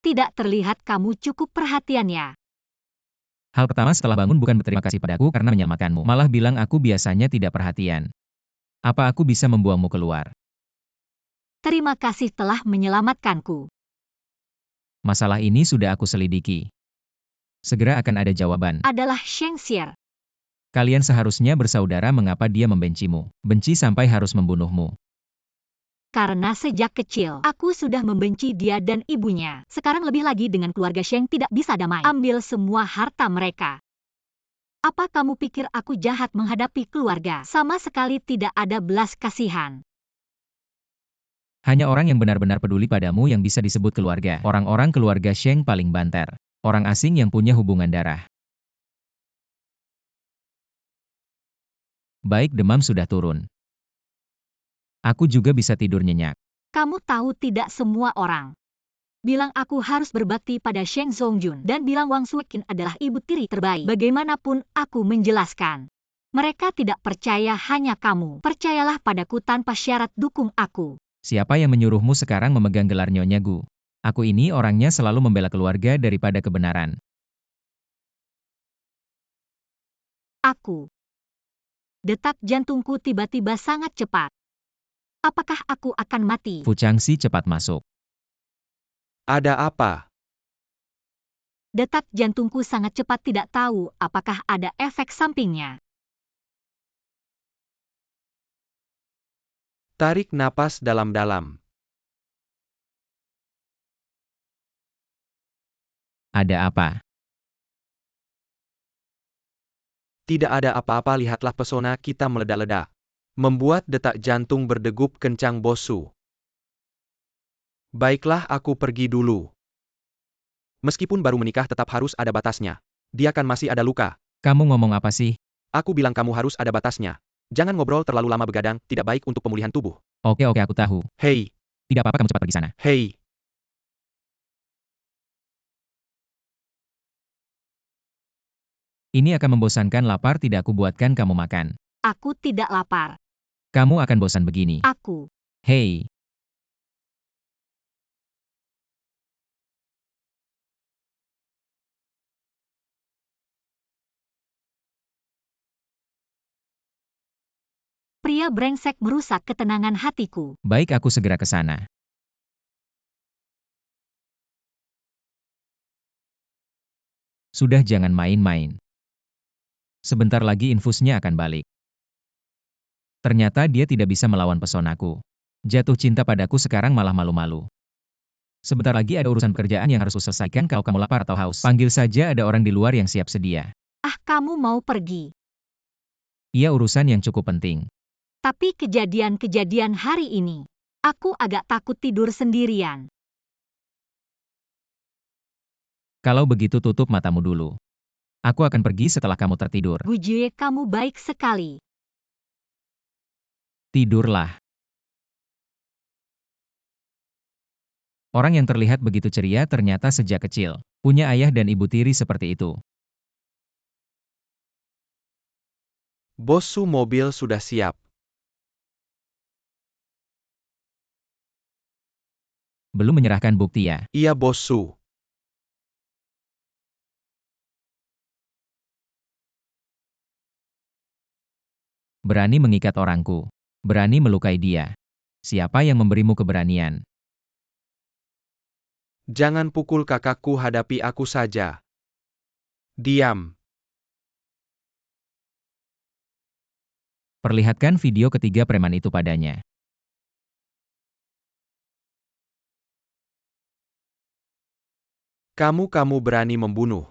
Tidak terlihat kamu cukup perhatian ya. Hal pertama setelah bangun bukan berterima kasih padaku karena menyelamatkanmu, malah bilang aku biasanya tidak perhatian. Apa aku bisa membuangmu keluar? Terima kasih telah menyelamatkanku. Masalah ini sudah aku selidiki. Segera akan ada jawaban. Adalah Sheng Xier. Kalian seharusnya bersaudara, mengapa dia membencimu? Benci sampai harus membunuhmu. Karena sejak kecil, aku sudah membenci dia dan ibunya. Sekarang lebih lagi dengan keluarga Sheng tidak bisa damai. Ambil semua harta mereka. Apa kamu pikir aku jahat menghadapi keluarga? Sama sekali tidak ada belas kasihan. Hanya orang yang benar-benar peduli padamu yang bisa disebut keluarga. Orang-orang keluarga Sheng paling banter. Orang asing yang punya hubungan darah. Baik, demam sudah turun. Aku juga bisa tidur nyenyak. Kamu tahu tidak semua orang bilang aku harus berbakti pada Sheng Zongjun dan bilang Wang Sueqin adalah ibu tiri terbaik. Bagaimanapun aku menjelaskan. Mereka tidak percaya, hanya kamu. Percayalah padaku tanpa syarat, dukung aku. Siapa yang menyuruhmu sekarang memegang gelar Nyonya Gu? Aku ini orangnya selalu membela keluarga daripada kebenaran. Aku. Detak jantungku tiba-tiba sangat cepat. Apakah aku akan mati? Fu Changxi cepat masuk. Ada apa? Detak jantungku sangat cepat, tidak tahu apakah ada efek sampingnya. Tarik napas dalam-dalam. Ada apa? Tidak ada apa-apa, lihatlah pesona kita meledak-ledak. Membuat detak jantung berdegup kencang Bos Su. Baiklah, aku pergi dulu. Meskipun baru menikah tetap harus ada batasnya. Dia kan masih ada luka. Kamu ngomong apa sih? Aku bilang kamu harus ada batasnya. Jangan ngobrol terlalu lama begadang, tidak baik untuk pemulihan tubuh. Oke, aku tahu. Hei, Tidak apa-apa, kamu cepat pergi sana. hei. Ini akan membosankan, lapar tidak aku buatkan kamu makan. Aku tidak lapar. Kamu akan bosan begini. Aku. Hei. Pria brengsek merusak ketenangan hatiku. Baik, aku segera ke sana. Sudah, jangan main-main. Sebentar lagi infusnya akan balik. Ternyata dia tidak bisa melawan pesonaku. Jatuh cinta padaku sekarang malah malu-malu. Sebentar lagi ada urusan pekerjaan yang harus selesaikan. Kalau kamu lapar atau haus, panggil saja, ada orang di luar yang siap sedia. Ah, kamu mau pergi. Ia urusan yang cukup penting. Tapi kejadian-kejadian hari ini, aku agak takut tidur sendirian. Kalau begitu tutup matamu dulu. Aku akan pergi setelah kamu tertidur. Gu Jie, kamu baik sekali. Tidurlah. Orang yang terlihat begitu ceria ternyata sejak kecil punya ayah dan ibu tiri seperti itu. Bos Su, mobil sudah siap. Belum menyerahkan bukti ya? Iya, Bos Su. Berani mengikat orangku. Berani melukai dia. Siapa yang memberimu keberanian? Jangan pukul kakakku, hadapi aku saja. Diam. Perlihatkan video ketiga preman itu padanya. Kamu berani membunuh.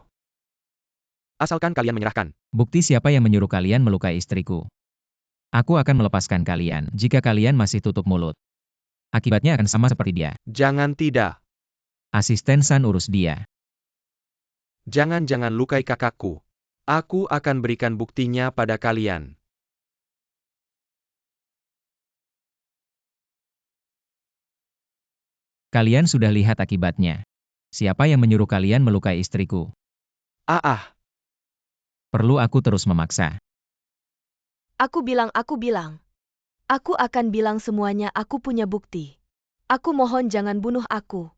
Asalkan kalian menyerahkan. Bukti siapa yang menyuruh kalian melukai istriku. Aku akan melepaskan kalian jika kalian masih tutup mulut. Akibatnya akan sama seperti dia. Jangan, tidak. Asisten San urus dia. Jangan lukai kakakku. Aku akan berikan buktinya pada kalian. Kalian sudah lihat akibatnya. Siapa yang menyuruh kalian melukai istriku? Perlu aku terus memaksa? Aku bilang. Aku akan bilang semuanya, aku punya bukti. Aku mohon jangan bunuh aku.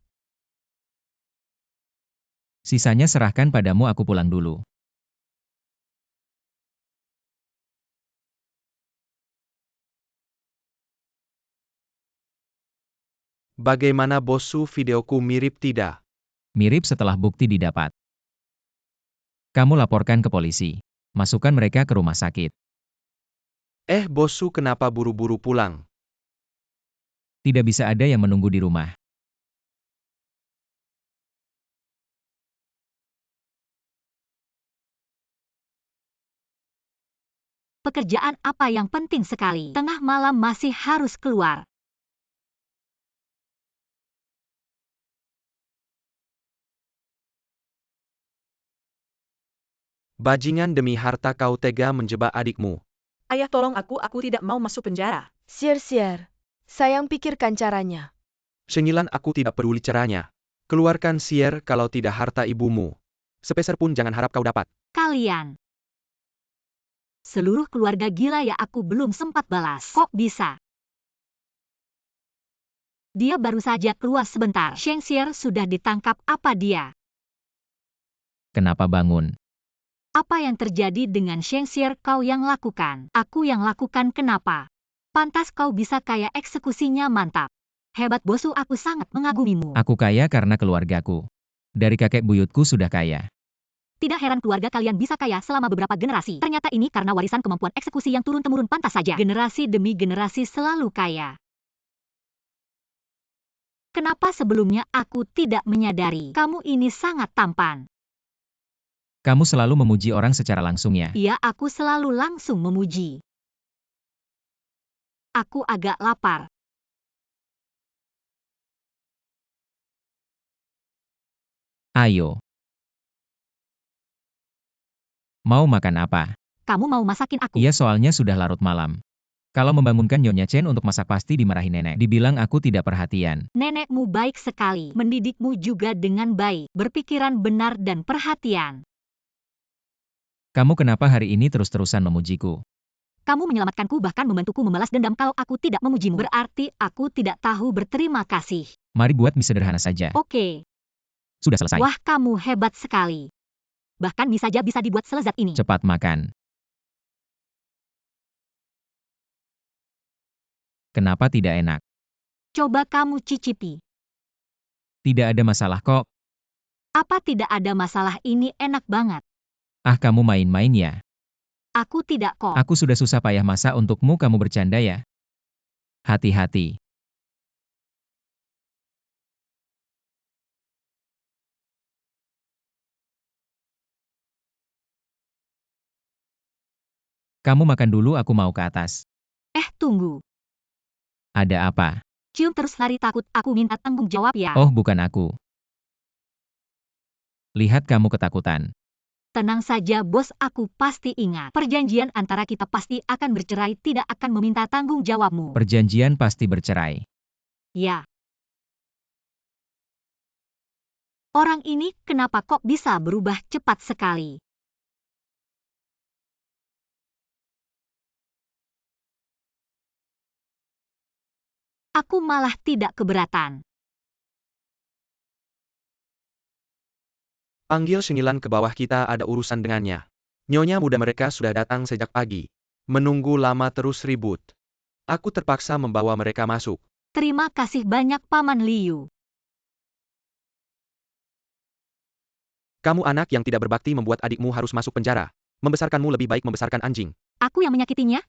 Sisanya serahkan padamu, aku pulang dulu. Bagaimana Bos Su, videoku mirip tidak? Mirip setelah bukti didapat. Kamu laporkan ke polisi. Masukkan mereka ke rumah sakit. Bos Su, kenapa buru-buru pulang? Tidak bisa ada yang menunggu di rumah. pekerjaan apa yang penting sekali. Tengah malam masih harus keluar. Bajingan, demi harta kau tega menjebak adikmu. Ayah, tolong aku tidak mau masuk penjara. Siar. Sayang, pikirkan caranya. Shengilan, aku tidak peduli caranya. Keluarkan Sier, kalau tidak harta ibumu. Sepeser pun jangan harap kau dapat. Kalian. Seluruh keluarga gila ya, aku belum sempat balas. Kok bisa? Dia baru saja keluar sebentar. Sheng Xier sudah ditangkap. Apa dia? Kenapa bangun? Apa yang terjadi dengan Sheng Xier? Kau yang lakukan. Aku yang lakukan. Kenapa? Pantas kau bisa kaya, eksekusinya mantap. Hebat bosu, aku sangat mengagumimu. Aku kaya karena keluargaku. Dari kakek buyutku sudah kaya. Tidak heran keluarga kalian bisa kaya selama beberapa generasi. Ternyata ini karena warisan kemampuan eksekusi yang turun-temurun. Pantas saja generasi demi generasi selalu kaya. Kenapa sebelumnya aku tidak menyadari? Kamu ini sangat tampan. Kamu selalu memuji orang secara langsung ya? Iya, aku selalu langsung memuji. Aku agak lapar. Ayo. Mau makan apa? Kamu mau masakin aku? Iya, soalnya sudah larut malam. Kalau membangunkan Nyonya Chen untuk masak pasti dimarahi nenek. Dibilang aku tidak perhatian. Nenekmu baik sekali. Mendidikmu juga dengan baik. Berpikiran benar dan perhatian. Kamu kenapa hari ini terus-terusan memujiku? Kamu menyelamatkanku, bahkan membantuku membalas dendam. Kalau aku tidak memujimu, berarti aku tidak tahu berterima kasih. Mari buat mie sederhana saja. Oke. Sudah selesai. Wah, kamu hebat sekali. Bahkan mie saja bisa dibuat selezat ini. Cepat makan. Kenapa tidak enak? Coba kamu cicipi. Tidak ada masalah kok. Apa tidak ada masalah, ini enak banget. Ah, kamu main-main ya? Aku tidak kok. Aku sudah susah payah masak untukmu, kamu bercanda ya? Hati-hati. Kamu makan dulu, aku mau ke atas. Tunggu. Ada apa? Cium terus lari takut, aku minta tanggung jawab ya. Oh, bukan aku. Lihat kamu ketakutan. Tenang saja bos, aku pasti ingat. Perjanjian antara kita pasti akan bercerai, tidak akan meminta tanggung jawabmu. Perjanjian pasti bercerai. Ya. Orang ini kenapa kok bisa berubah cepat sekali? Aku malah tidak keberatan. Panggil Shengilan ke bawah, kita ada urusan dengannya. Nyonya muda mereka sudah datang sejak pagi. Menunggu lama terus ribut. Aku terpaksa membawa mereka masuk. Terima kasih banyak Paman Liu. Kamu anak yang tidak berbakti, membuat adikmu harus masuk penjara. Membesarkanmu lebih baik membesarkan anjing. Aku yang menyakitinya?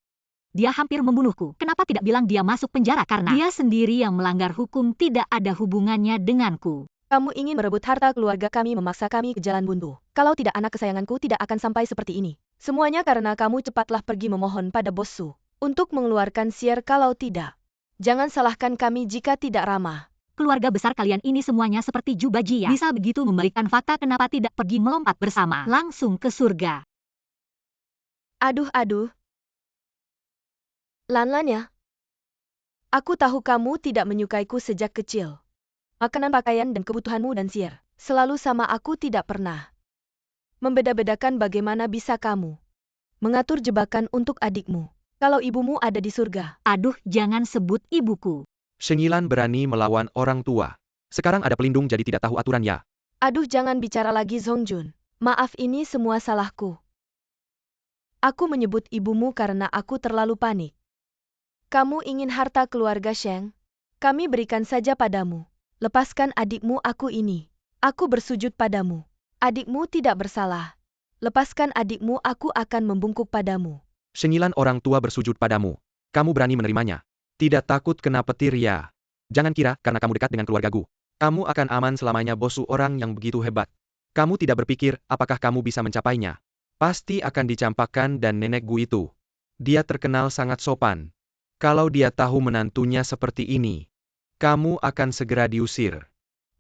Dia hampir membunuhku. Kenapa tidak bilang dia masuk penjara? Karena dia sendiri yang melanggar hukum, tidak ada hubungannya denganku. Kamu ingin merebut harta keluarga kami, memaksa kami ke jalan buntu. Kalau tidak, anak kesayanganku tidak akan sampai seperti ini. Semuanya karena kamu. Cepatlah pergi memohon pada Bos Su untuk mengeluarkan Sier. Kalau tidak, jangan salahkan kami jika tidak ramah. Keluarga besar kalian ini semuanya seperti Jubaji ya. Bisa begitu membalikan fakta, kenapa tidak pergi melompat bersama langsung ke surga? Aduh. Lan ya. Aku tahu kamu tidak menyukaiku sejak kecil. Makanan, pakaian, dan kebutuhanmu dan Sier selalu sama. Aku tidak pernah membeda-bedakan. Bagaimana bisa kamu mengatur jebakan untuk adikmu kalau ibumu ada di surga? Aduh, jangan sebut ibuku. Shengilan berani melawan orang tua. Sekarang ada pelindung jadi tidak tahu aturan ya. Aduh, jangan bicara lagi Zongjun. Maaf, ini semua salahku. Aku menyebut ibumu karena aku terlalu panik. Kamu ingin harta keluarga Sheng? Kami berikan saja padamu. Lepaskan adikmu aku ini. Aku bersujud padamu. Adikmu tidak bersalah. Lepaskan adikmu, aku akan membungkuk padamu. Shengilan, orang tua bersujud padamu. Kamu berani menerimanya? Tidak takut kena petir ya? Jangan kira karena kamu dekat dengan keluargaku, kamu akan aman selamanya. Bosu orang yang begitu hebat. Kamu tidak berpikir apakah kamu bisa mencapainya? Pasti akan dicampakkan dan nenek Gu itu Dia terkenal sangat sopan. Kalau dia tahu menantunya seperti ini, kamu akan segera diusir.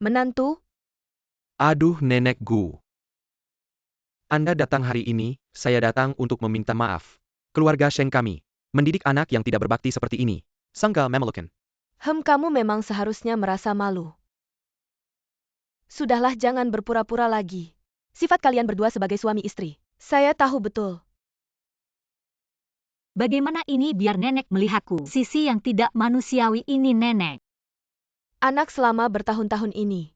Menantu? Aduh Nenek Gu. Anda datang hari ini, saya datang untuk meminta maaf. Keluarga Sheng kami mendidik anak yang tidak berbakti seperti ini. Sangka memelukan. Kamu memang seharusnya merasa malu. Sudahlah, jangan berpura-pura lagi. Sifat kalian berdua sebagai suami istri, saya tahu betul. Bagaimana ini biar nenek melihatku? Sisi yang tidak manusiawi ini nenek. Anak, selama bertahun-tahun ini,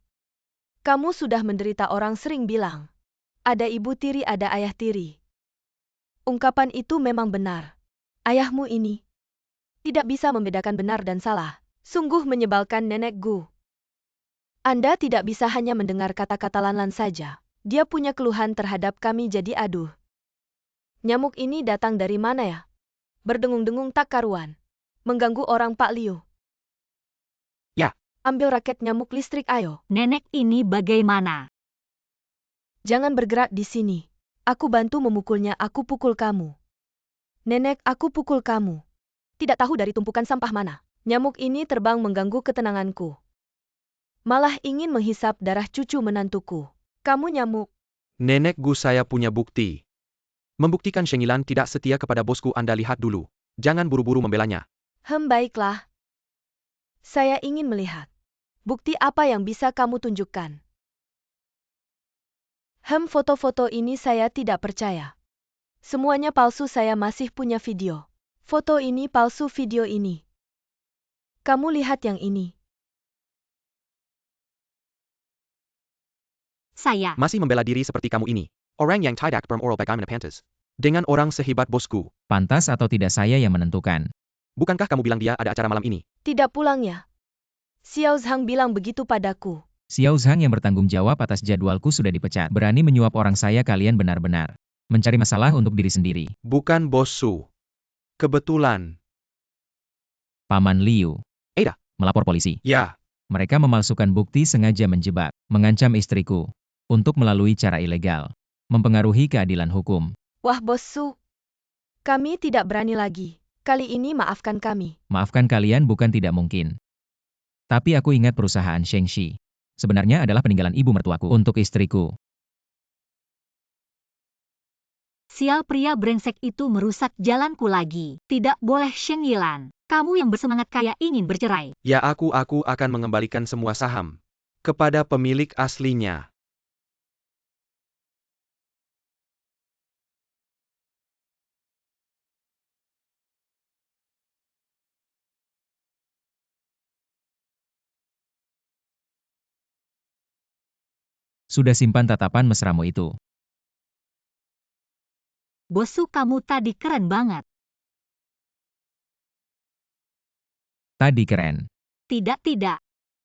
kamu sudah menderita. Orang sering bilang, ada ibu tiri, ada ayah tiri. Ungkapan itu memang benar. Ayahmu ini tidak bisa membedakan benar dan salah. Sungguh menyebalkan Nenek Gu. Anda tidak bisa hanya mendengar kata-kata Lanlan saja. Dia punya keluhan terhadap kami, jadi aduh. Nyamuk ini datang dari mana ya? Berdengung-dengung tak karuan. Mengganggu orang Pak Liu. Ya. Ambil raket nyamuk listrik ayo. Nenek ini bagaimana? Jangan bergerak di sini. Aku bantu memukulnya, aku pukul kamu. Nenek, aku pukul kamu. Tidak tahu dari tumpukan sampah mana. Nyamuk ini terbang mengganggu ketenanganku. Malah ingin menghisap darah cucu menantuku. Kamu nyamuk. Nenek Gu, saya punya bukti. Membuktikan Sheng Yilan tidak setia kepada bosku. Anda lihat dulu. Jangan buru-buru membelanya. Baiklah. Saya ingin melihat. Bukti apa yang bisa kamu tunjukkan? Foto-foto ini saya tidak percaya. Semuanya palsu, saya masih punya video. Foto ini palsu, video ini. Kamu lihat yang ini. Saya. Masih membela diri seperti kamu ini. Orang yang tidak beroral bagaimana pantas. Dengan orang sehebat bosku. Pantas atau tidak saya yang menentukan. Bukankah kamu bilang dia ada acara malam ini? Tidak pulangnya. Xiao Zhang bilang begitu padaku. Xiao Zhang yang bertanggung jawab atas jadwalku sudah dipecat. Berani menyuap orang saya, kalian benar-benar mencari masalah untuk diri sendiri. Bukan bosku. Kebetulan. Paman Liu. Ada. Melapor polisi. Ya. Mereka memalsukan bukti, sengaja menjebak, mengancam istriku. Untuk melalui cara ilegal. Mempengaruhi keadilan hukum. Wah bosku. Kami tidak berani lagi. Kali ini maafkan kami. Maafkan kalian bukan tidak mungkin. Tapi aku ingat perusahaan Shengxi. Sebenarnya adalah peninggalan ibu mertuaku untuk istriku. Sial, pria brengsek itu merusak jalanku lagi. Tidak boleh Sheng Yilan. Kamu yang bersemangat kaya ingin bercerai. Ya, aku akan mengembalikan semua saham kepada pemilik aslinya. Sudah simpan tatapan mesramu itu. Bosku, kamu tadi keren banget. Tadi keren. Tidak.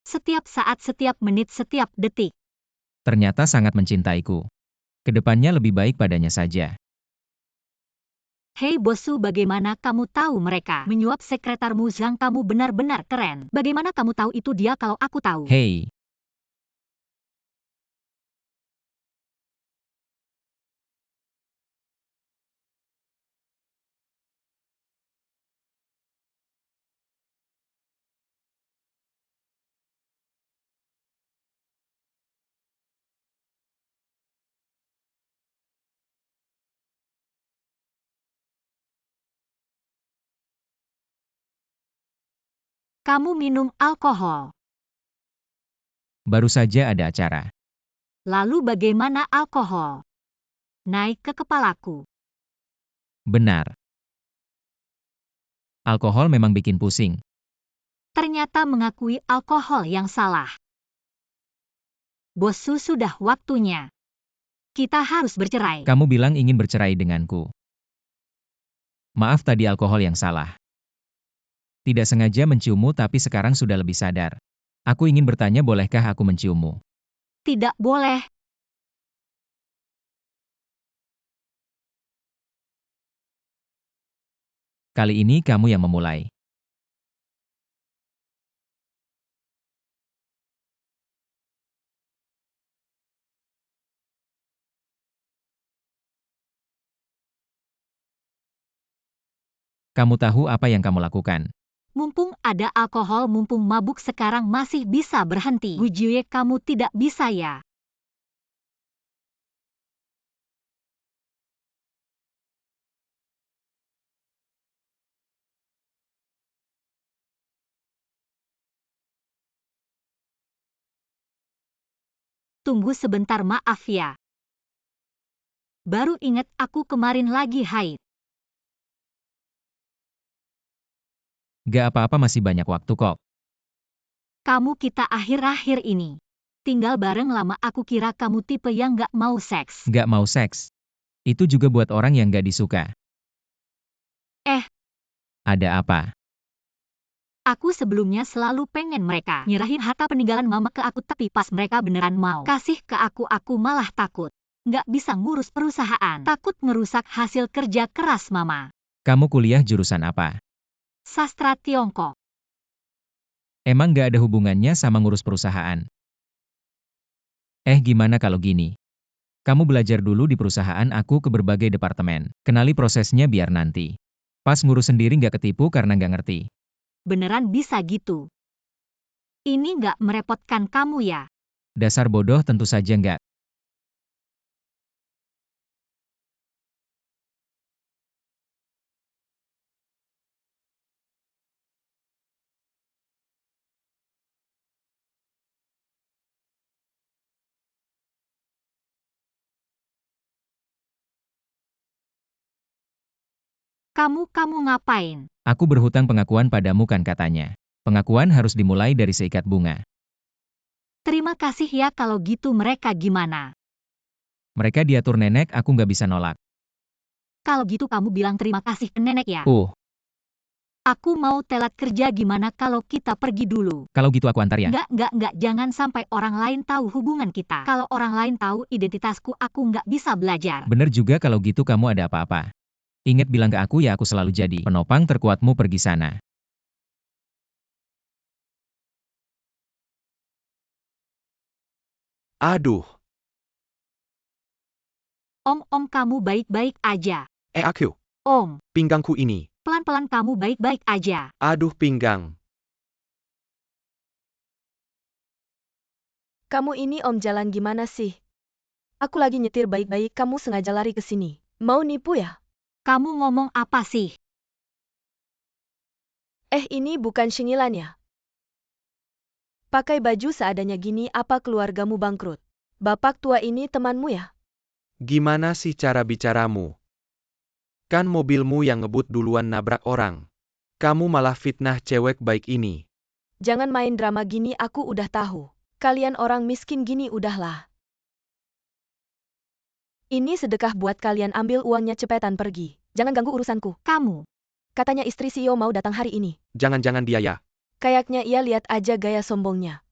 Setiap saat, setiap menit, setiap detik. Ternyata sangat mencintaiku. Kedepannya lebih baik padanya saja. Hei bosku, bagaimana kamu tahu mereka menyuap sekretarmu Zhang? Kamu benar-benar keren. Bagaimana kamu tahu itu dia kalau aku tahu? Hei. Kamu minum alkohol. Baru saja ada acara. Lalu bagaimana alkohol naik ke kepalaku? Benar. Alkohol memang bikin pusing. Ternyata mengakui alkohol yang salah. Bosku, sudah waktunya. Kita harus bercerai. Kamu bilang ingin bercerai denganku. Maaf, tadi alkohol yang salah. Tidak sengaja menciummu, tapi sekarang sudah lebih sadar. Aku ingin bertanya, bolehkah aku menciummu? Tidak boleh. Kali ini kamu yang memulai. Kamu tahu apa yang kamu lakukan. Mumpung ada alkohol, mumpung mabuk sekarang masih bisa berhenti. Bu Jue, kamu tidak bisa ya? Tunggu sebentar, maaf ya. Baru ingat aku kemarin lagi haid. Gak apa-apa, masih banyak waktu kok. Kamu kita akhir-akhir ini tinggal bareng lama, aku kira kamu tipe yang gak mau seks. Gak mau seks. Itu juga buat orang yang gak disuka. Eh. Ada apa? Aku sebelumnya selalu pengen mereka nyerahin harta peninggalan mama ke aku, tapi pas mereka beneran mau kasih ke aku malah takut. Nggak bisa ngurus perusahaan, takut ngerusak hasil kerja keras mama. Kamu kuliah jurusan apa? Sastra Tiongkok. Emang gak ada hubungannya sama ngurus perusahaan? Gimana kalau gini? Kamu belajar dulu di perusahaan aku ke berbagai departemen. Kenali prosesnya biar nanti pas ngurus sendiri gak ketipu karena gak ngerti. Beneran bisa gitu? Ini nggak merepotkan kamu ya? Dasar bodoh, tentu saja nggak. Kamu ngapain? Aku berhutang pengakuan padamu kan katanya. Pengakuan harus dimulai dari seikat bunga. Terima kasih ya, kalau gitu mereka gimana? Mereka diatur nenek, aku nggak bisa nolak. Kalau gitu kamu bilang terima kasih ke nenek ya? Aku mau telat kerja, gimana kalau kita pergi dulu? Kalau gitu aku antar ya. Nggak, jangan sampai orang lain tahu hubungan kita. Kalau orang lain tahu identitasku, aku nggak bisa belajar. Bener juga, kalau gitu kamu ada apa-apa. Ingat bilang ke aku ya, aku selalu jadi penopang terkuatmu, pergi sana. Aduh. Om, kamu baik-baik aja? Aku. Om. Pinggangku ini. Pelan-pelan, kamu baik-baik aja? Aduh, pinggang. Kamu ini Om, jalan gimana sih? Aku lagi nyetir baik-baik, kamu sengaja lari ke sini. Mau nipu ya? Kamu ngomong apa sih? Ini bukan Shingilan ya? Pakai baju seadanya gini, apa keluargamu bangkrut? Bapak tua ini temanmu ya? Gimana sih cara bicaramu? Kan mobilmu yang ngebut duluan nabrak orang. Kamu malah fitnah cewek baik ini. Jangan main drama gini, aku udah tahu. Kalian orang miskin gini, udahlah. Ini sedekah buat kalian, ambil uangnya cepetan pergi. Jangan ganggu urusanku. Kamu. Katanya istri CEO mau datang hari ini. Jangan-jangan dia ya? Kayaknya ia, lihat aja gaya sombongnya.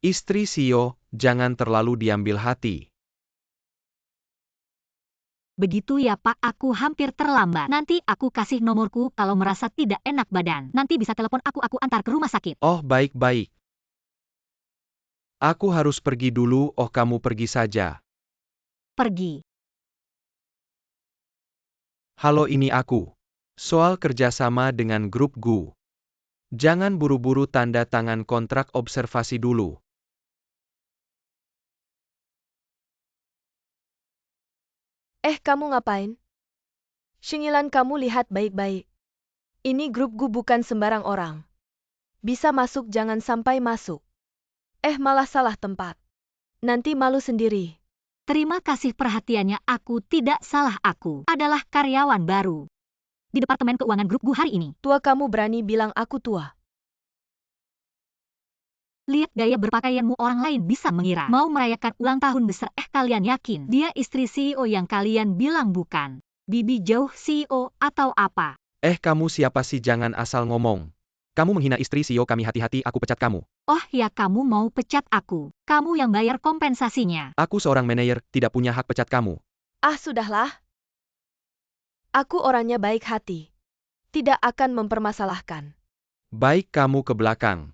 Istri CEO, jangan terlalu diambil hati. Begitu ya Pak, aku hampir terlambat. Nanti aku kasih nomorku, kalau merasa tidak enak badan. Nanti bisa telepon aku antar ke rumah sakit. Oh, baik-baik. Aku harus pergi dulu, kamu pergi saja. Pergi. Halo, ini aku. Soal kerjasama dengan grup GU. Jangan buru-buru tanda tangan kontrak observasi dulu. Kamu ngapain? Shingilan, kamu lihat baik-baik. Ini grup GU bukan sembarang orang. Bisa masuk, jangan sampai masuk. Malah salah tempat. Nanti malu sendiri. Terima kasih perhatiannya, aku tidak salah, aku adalah karyawan baru di Departemen Keuangan Grup GU hari ini. Tua, kamu berani bilang aku tua? Lihat gaya berpakaianmu, orang lain bisa mengira mau merayakan ulang tahun besar. Kalian yakin dia istri CEO yang kalian bilang bukan? Bibi jauh CEO atau apa? Kamu siapa sih? Jangan asal ngomong. Kamu menghina istri CEO kami, hati-hati aku pecat kamu. Oh ya, kamu mau pecat aku? Kamu yang bayar kompensasinya. Aku seorang manajer, tidak punya hak pecat kamu. Sudahlah. Aku orangnya baik hati. Tidak akan mempermasalahkan. Baik, kamu ke belakang.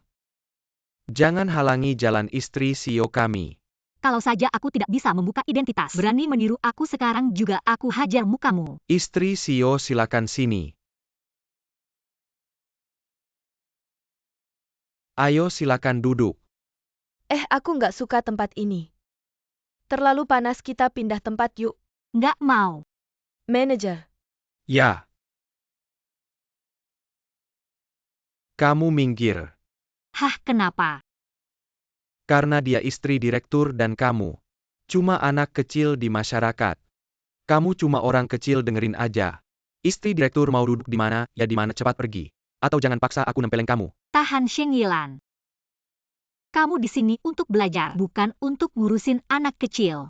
Jangan halangi jalan istri CEO kami. Kalau saja aku tidak bisa membuka identitas, berani meniru aku sekarang juga aku hajar mukamu. Istri CEO, silakan sini. Ayo silakan duduk. Aku nggak suka tempat ini. Terlalu panas, kita pindah tempat yuk. Nggak mau. Manajer, Ya. Kamu minggir. Hah, kenapa? Karena dia istri direktur dan kamu cuma anak kecil di masyarakat. Kamu cuma orang kecil, dengerin aja. Istri direktur mau duduk di mana, ya di mana, cepat pergi. Atau jangan paksa aku nempelin kamu. Tahan, Sheng Yilan. Kamu di sini untuk belajar, bukan untuk ngurusin anak kecil.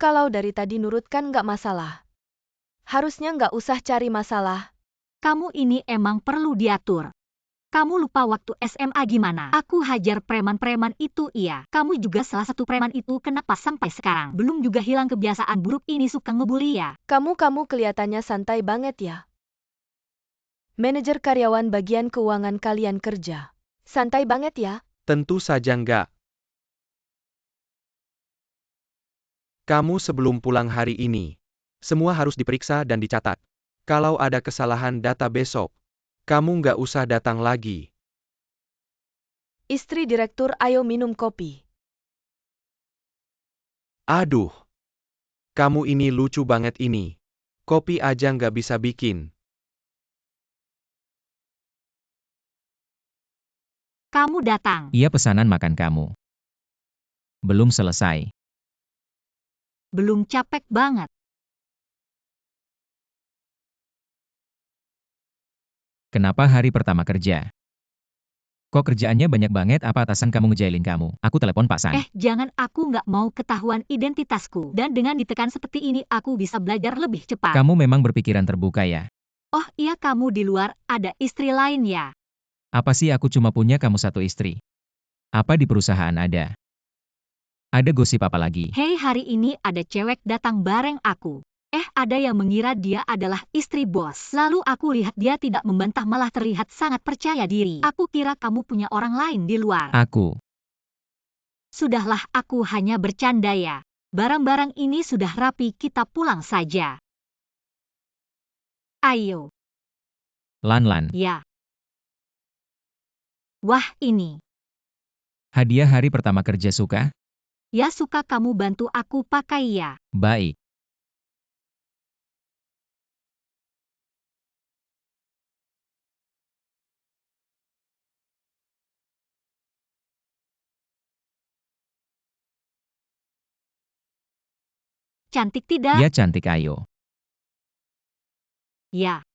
kalau dari tadi nurut kan nggak masalah. Harusnya nggak usah cari masalah. Kamu ini emang perlu diatur. Kamu lupa waktu SMA gimana? Aku hajar preman-preman itu, iya. Kamu juga salah satu preman itu, kenapa sampai sekarang belum juga hilang kebiasaan buruk ini, suka ngebully ya? Kamu kelihatannya santai banget ya. Manajer karyawan bagian keuangan kalian kerja. Santai banget ya. Tentu saja enggak. Kamu sebelum pulang hari ini, semua harus diperiksa dan dicatat. Kalau ada kesalahan data besok, kamu nggak usah datang lagi. Istri direktur, ayo minum kopi. Aduh, kamu ini lucu banget ini. Kopi aja nggak bisa bikin. Kamu datang. Iya, pesanan makan kamu. Belum selesai. Belum, capek banget. Kenapa hari pertama kerja? Kok kerjaannya banyak banget, apa atasan kamu ngejailin kamu? Aku telepon Pak San. Jangan, aku nggak mau ketahuan identitasku. Dan dengan ditekan seperti ini, aku bisa belajar lebih cepat. Kamu memang berpikiran terbuka ya? Oh iya, kamu di luar ada istri lain ya? Apa sih, aku cuma punya kamu satu istri? Apa di perusahaan ada? Ada gosip apa lagi? Hei, hari ini ada cewek datang bareng aku. Ada yang mengira dia adalah istri bos. Lalu aku lihat dia tidak membantah, malah terlihat sangat percaya diri. Aku kira kamu punya orang lain di luar. Aku. Sudahlah, aku hanya bercanda ya. Barang-barang ini sudah rapi, kita pulang saja. Ayo. Lan. Ya. Wah, ini. Hadiah hari pertama kerja, suka? Ya, suka, kamu bantu aku pakai ya. Baik. Cantik tidak? Ya cantik, ayo. Ya.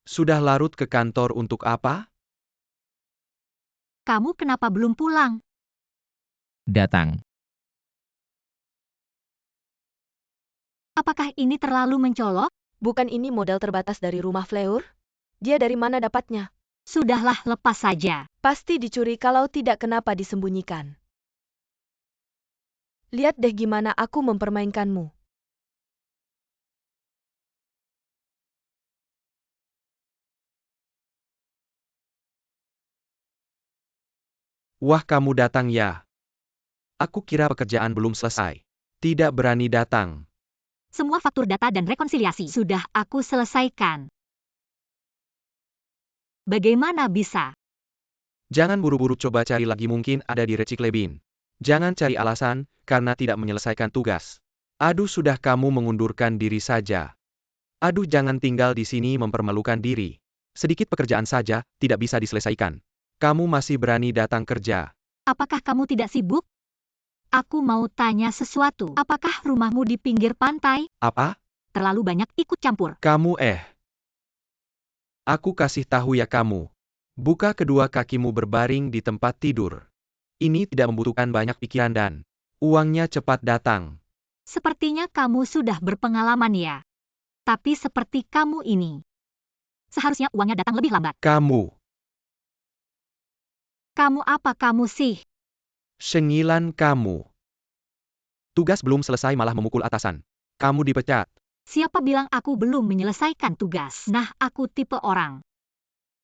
Sudah larut ke kantor untuk apa? Kamu kenapa belum pulang? Datang. Apakah ini terlalu mencolok? Bukan ini modal terbatas dari rumah Fleur? Dia dari mana dapatnya? Sudahlah, lepas saja. Pasti dicuri, kalau tidak kenapa disembunyikan. Lihat deh gimana aku mempermainkanmu. Wah, kamu datang ya. Aku kira pekerjaan belum selesai. Tidak berani datang. Semua faktur data dan rekonsiliasi sudah aku selesaikan. Bagaimana bisa? Jangan buru-buru, coba cari lagi, mungkin ada di Recycle Bin. Jangan cari alasan, karena tidak menyelesaikan tugas. Aduh, sudah, kamu mengundurkan diri saja. Aduh, jangan tinggal di sini mempermalukan diri. Sedikit pekerjaan saja, tidak bisa diselesaikan. Kamu masih berani datang kerja. Apakah kamu tidak sibuk? Aku mau tanya sesuatu. Apakah rumahmu di pinggir pantai? Apa? Terlalu banyak ikut campur. Kamu Aku kasih tahu ya kamu. Buka kedua kakimu berbaring di tempat tidur. Ini tidak membutuhkan banyak pikiran dan uangnya cepat datang. Sepertinya kamu sudah berpengalaman ya. Tapi seperti kamu ini, seharusnya uangnya datang lebih lambat. Kamu, Kamu apa kamu sih? Shengilan kamu. Tugas belum selesai malah memukul atasan. Kamu dipecat. Siapa bilang aku belum menyelesaikan tugas? Nah, aku tipe orang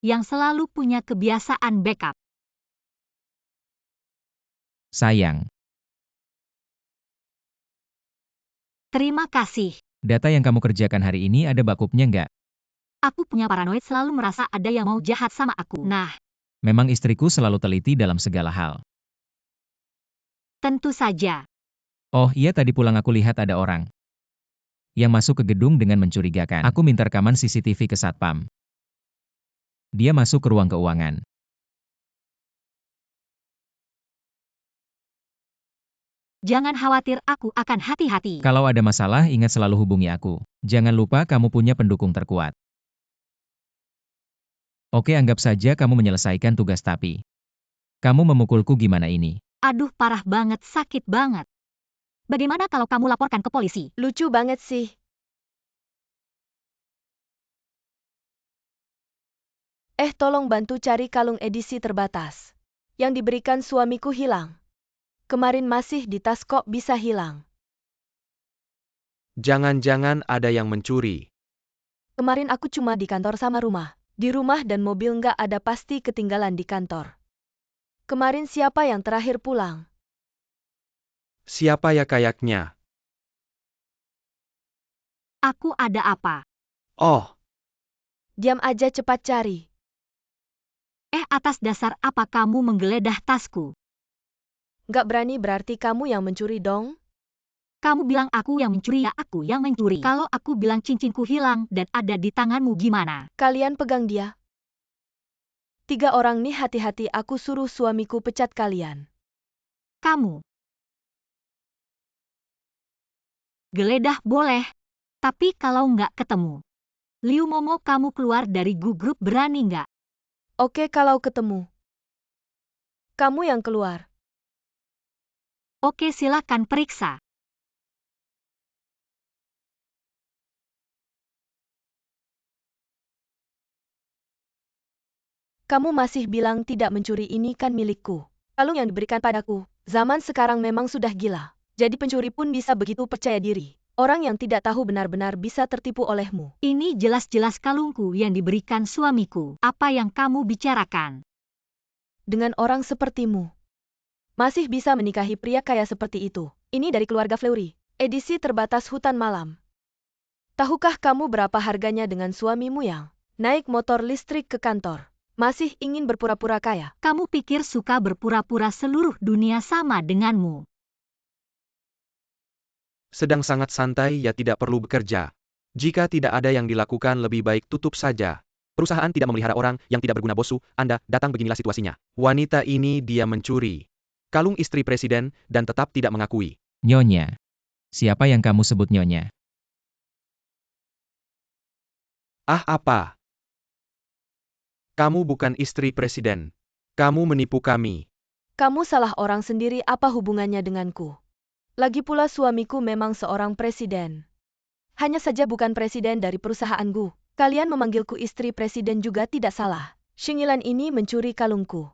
yang selalu punya kebiasaan backup. Sayang, Terima kasih. data yang kamu kerjakan hari ini ada bakupnya nggak? Aku punya paranoid selalu merasa ada yang mau jahat sama aku. Nah, Memang istriku selalu teliti dalam segala hal. tentu saja. Oh iya, tadi pulang aku lihat ada orang yang masuk ke gedung dengan mencurigakan. Aku minta rekaman CCTV ke Satpam. Dia masuk ke ruang keuangan. Jangan khawatir, aku akan hati-hati. Kalau ada masalah, ingat selalu hubungi aku. Jangan lupa kamu punya pendukung terkuat. Oke, anggap saja kamu menyelesaikan tugas tapi kamu memukulku gimana ini? Aduh, parah banget, sakit banget. Bagaimana kalau kamu laporkan ke polisi? Lucu banget sih. Tolong bantu cari kalung edisi terbatas. Yang diberikan suamiku hilang. Kemarin masih di tas, kok bisa hilang. Jangan-jangan ada yang mencuri. Kemarin aku cuma di kantor sama rumah. Di rumah dan mobil nggak ada, pasti ketinggalan di kantor. Kemarin siapa yang terakhir pulang? Siapa ya kayaknya? Aku ada apa? Oh, Diam aja, cepat cari. Atas dasar apa kamu menggeledah tasku? Nggak berani berarti kamu yang mencuri dong? Kamu bilang aku yang mencuri, ya aku yang mencuri. Kalau aku bilang cincinku hilang dan ada di tanganmu gimana? Kalian pegang dia. 3 orang nih, hati-hati, aku suruh suamiku pecat kalian. Kamu. Geledah boleh, tapi kalau nggak ketemu. Liu Momo, kamu keluar dari grup, berani nggak? Oke, kalau ketemu. Kamu yang keluar. Oke, silakan periksa. Kamu masih bilang tidak mencuri, ini kan milikku. Kalung yang diberikan padaku. Zaman sekarang memang sudah gila. Jadi pencuri pun bisa begitu percaya diri. Orang yang tidak tahu benar-benar bisa tertipu olehmu. Ini jelas-jelas kalungku yang diberikan suamiku. Apa yang kamu bicarakan? Dengan orang sepertimu, masih bisa menikahi pria kaya seperti itu. Ini dari keluarga Fleury. Edisi terbatas Hutan Malam. Tahukah kamu berapa harganya dengan suamimu yang naik motor listrik ke kantor? Masih ingin berpura-pura kaya? Kamu pikir suka berpura-pura seluruh dunia sama denganmu? sedang sangat santai ya, tidak perlu bekerja. Jika tidak ada yang dilakukan, lebih baik tutup saja. Perusahaan tidak memelihara orang yang tidak berguna, bosu. Anda datang, beginilah situasinya. Wanita ini dia mencuri kalung istri presiden dan tetap tidak mengakui. Nyonya. Siapa yang kamu sebut nyonya? Ah, apa? Kamu bukan istri presiden. Kamu menipu kami. Kamu salah orang sendiri, apa hubungannya denganku? Lagi pula suamiku memang seorang presiden. Hanya saja bukan presiden dari perusahaanku. Kalian memanggilku istri presiden juga tidak salah. Shingilan ini mencuri kalungku.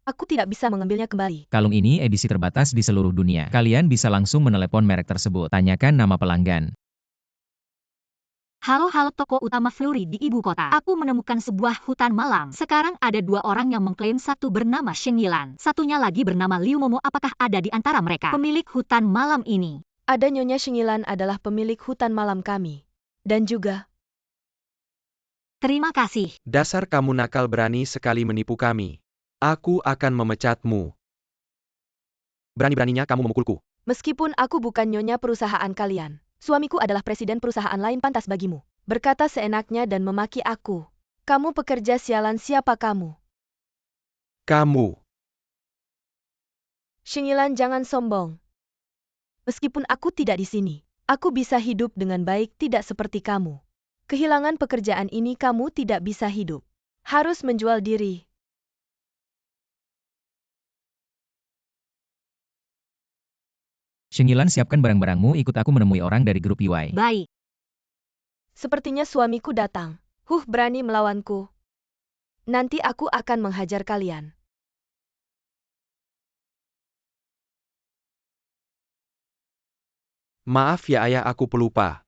Aku tidak bisa mengambilnya kembali. Kalung ini edisi terbatas di seluruh dunia. Kalian bisa langsung menelepon merek tersebut. Tanyakan nama pelanggan. Halo toko utama Fleury di ibu kota. Aku menemukan sebuah hutan malam. Sekarang ada 2 orang yang mengklaim, satu bernama Shengilan, satunya lagi bernama Liu Momo. Apakah ada di antara mereka pemilik hutan malam ini? Ada, Nyonya Shingilan adalah pemilik hutan malam kami. Dan juga, Terima kasih. Dasar kamu nakal, berani sekali menipu kami. Aku akan memecatmu. Berani-beraninya kamu memukulku. meskipun aku bukan nyonya perusahaan kalian, suamiku adalah presiden perusahaan lain, pantas bagimu berkata seenaknya dan memaki aku. Kamu pekerja sialan, siapa kamu? Kamu. Shingilan, jangan sombong. Meskipun aku tidak di sini, aku bisa hidup dengan baik, tidak seperti kamu. Kehilangan pekerjaan ini kamu tidak bisa hidup. Harus menjual diri. Shingilan, siapkan barang-barangmu, ikut aku menemui orang dari grup EY. Baik. Sepertinya suamiku datang. Berani melawanku. Nanti aku akan menghajar kalian. Maaf ya ayah, aku pelupa.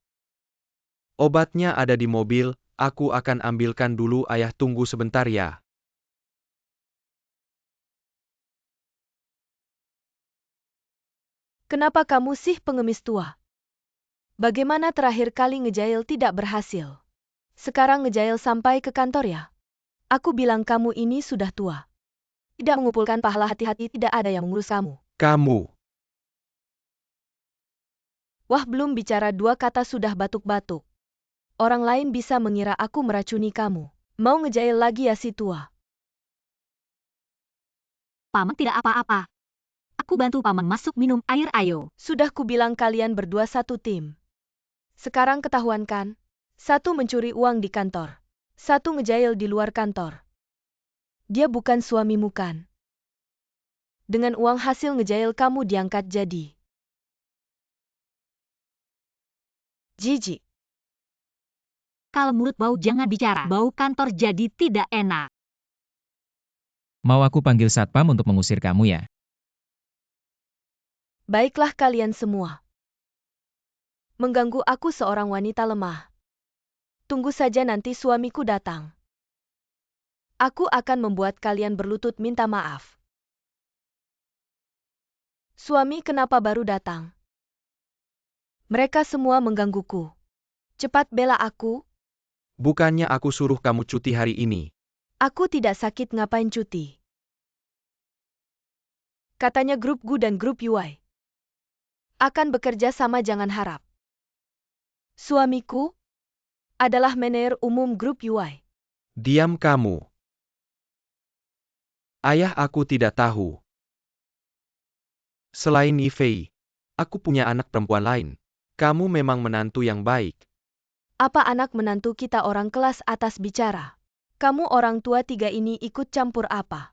Obatnya ada di mobil, aku akan ambilkan dulu. Ayah tunggu sebentar ya. Kenapa kamu sih pengemis tua? Bagaimana terakhir kali ngejail tidak berhasil? Sekarang ngejail sampai ke kantor ya? Aku bilang kamu ini sudah tua. Tidak mengumpulkan pahala, hati-hati tidak ada yang mengurus kamu. Kamu. Wah, belum bicara 2 kata sudah batuk-batuk. Orang lain bisa mengira aku meracuni kamu. Mau ngejail lagi ya si tua? Paman tidak apa-apa. Aku bantu paman masuk minum air ayo. Sudah kubilang kalian berdua satu tim. Sekarang ketahuan kan? Satu mencuri uang di kantor. Satu ngejail di luar kantor. Dia bukan suamimu kan? Dengan uang hasil ngejail kamu diangkat jadi jijik. Kalau mulut bau jangan bicara. Bau kantor jadi tidak enak. Mau aku panggil satpam untuk mengusir kamu ya? Baiklah kalian semua. Mengganggu aku seorang wanita lemah. Tunggu saja nanti suamiku datang. Aku akan membuat kalian berlutut minta maaf. Suami kenapa baru datang? Mereka semua menggangguku. Cepat bela aku. Bukannya aku suruh kamu cuti hari ini. Aku tidak sakit ngapain cuti. Katanya grup GU dan grup UI akan bekerja sama, jangan harap. Suamiku adalah manajer umum grup UI. Diam kamu. Ayah aku tidak tahu. Selain Yifei, aku punya anak perempuan lain. Kamu memang menantu yang baik. Apa anak menantu kita orang kelas atas bicara? Kamu orang tua 3 ini ikut campur apa?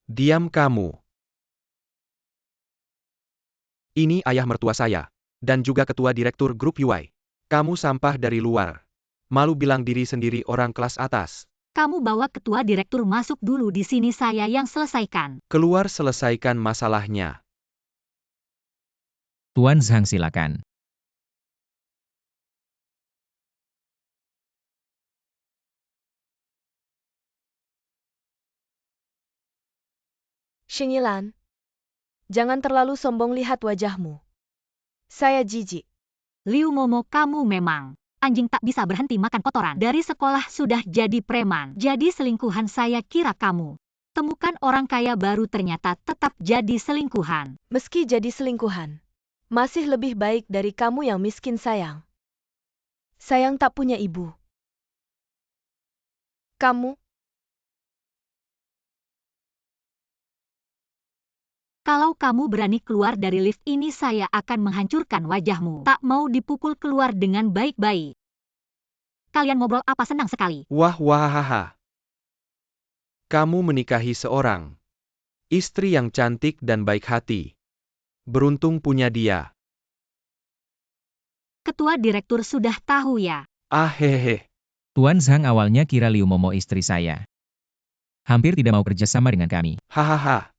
Diam kamu. Ini ayah mertua saya. Dan juga ketua direktur grup UI. Kamu sampah dari luar. Malu bilang diri sendiri orang kelas atas. Kamu bawa ketua direktur masuk dulu di sini, saya yang selesaikan. Keluar selesaikan masalahnya. Tuan Zhang silakan. Shingilan, jangan terlalu sombong, lihat wajahmu. Saya jijik. Liu Momo, kamu memang anjing tak bisa berhenti makan kotoran. Dari sekolah sudah jadi preman. Jadi selingkuhan, saya kira kamu. Temukan orang kaya baru ternyata tetap jadi selingkuhan. Meski jadi selingkuhan, masih lebih baik dari kamu yang miskin, sayang. Sayang tak punya ibu. Kamu, Kalau kamu berani keluar dari lift ini, saya akan menghancurkan wajahmu. Tak mau dipukul keluar dengan baik-baik. Kalian ngobrol apa? Senang sekali. Wah wahaha. Kamu menikahi seorang istri yang cantik dan baik hati. Beruntung punya dia. Ketua direktur sudah tahu ya. Hehe. Tuan Zhang awalnya kira Liu Momo istri saya. Hampir tidak mau kerjasama dengan kami. Hahaha.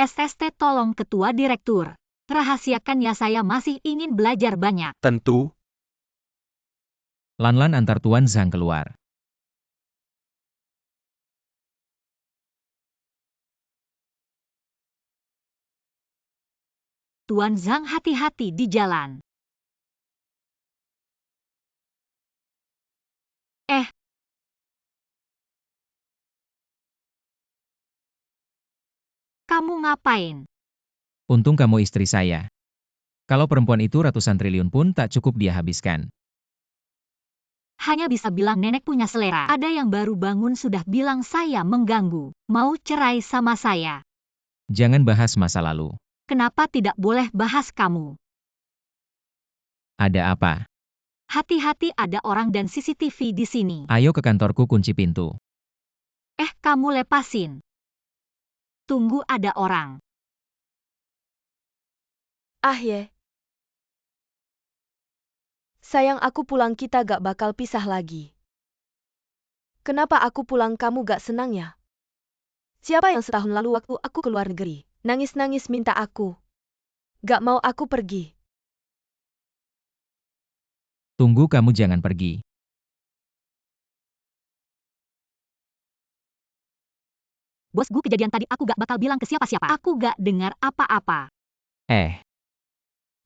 SST, tolong ketua direktur. Rahasiakan ya, saya masih ingin belajar banyak. Tentu. Lan-lan antar Tuan Zhang keluar. Tuan Zhang, hati-hati di jalan. Kamu ngapain? Untung kamu istri saya. Kalau perempuan itu ratusan triliun pun tak cukup dia habiskan. Hanya bisa bilang nenek punya selera. Ada yang baru bangun sudah bilang saya mengganggu. Mau cerai sama saya. Jangan bahas masa lalu. Kenapa tidak boleh bahas kamu? Ada apa? Hati-hati, ada orang dan CCTV di sini. Ayo ke kantorku, kunci pintu. Kamu lepasin. Tunggu, ada orang. Ye. Sayang, aku pulang, kita gak bakal pisah lagi. Kenapa aku pulang kamu gak senang ya? Siapa yang setahun lalu waktu aku keluar negeri, nangis-nangis minta aku gak mau aku pergi? Tunggu, kamu jangan pergi. Bos Gu, kejadian tadi aku gak bakal bilang ke siapa-siapa. Aku gak dengar apa-apa.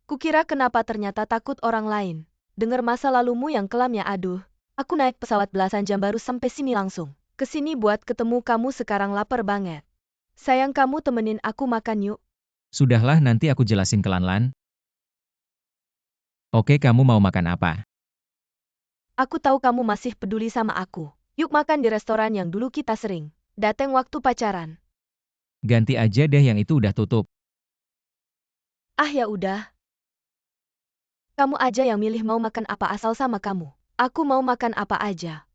Kukira kenapa ternyata takut orang lain. Dengar masa lalumu yang kelam ya, aduh. Aku naik pesawat belasan jam baru sampai sini langsung. Kesini buat ketemu kamu, sekarang lapar banget. Sayang, kamu temenin aku makan yuk. Sudahlah, nanti aku jelasin ke Lanlan. Oke, kamu mau makan apa? Aku tahu kamu masih peduli sama aku. Yuk makan di restoran yang dulu kita sering dateng waktu pacaran. Ganti aja deh, yang itu udah tutup. Ah ya udah. Kamu aja yang milih mau makan apa, asal sama kamu. Aku mau makan apa aja.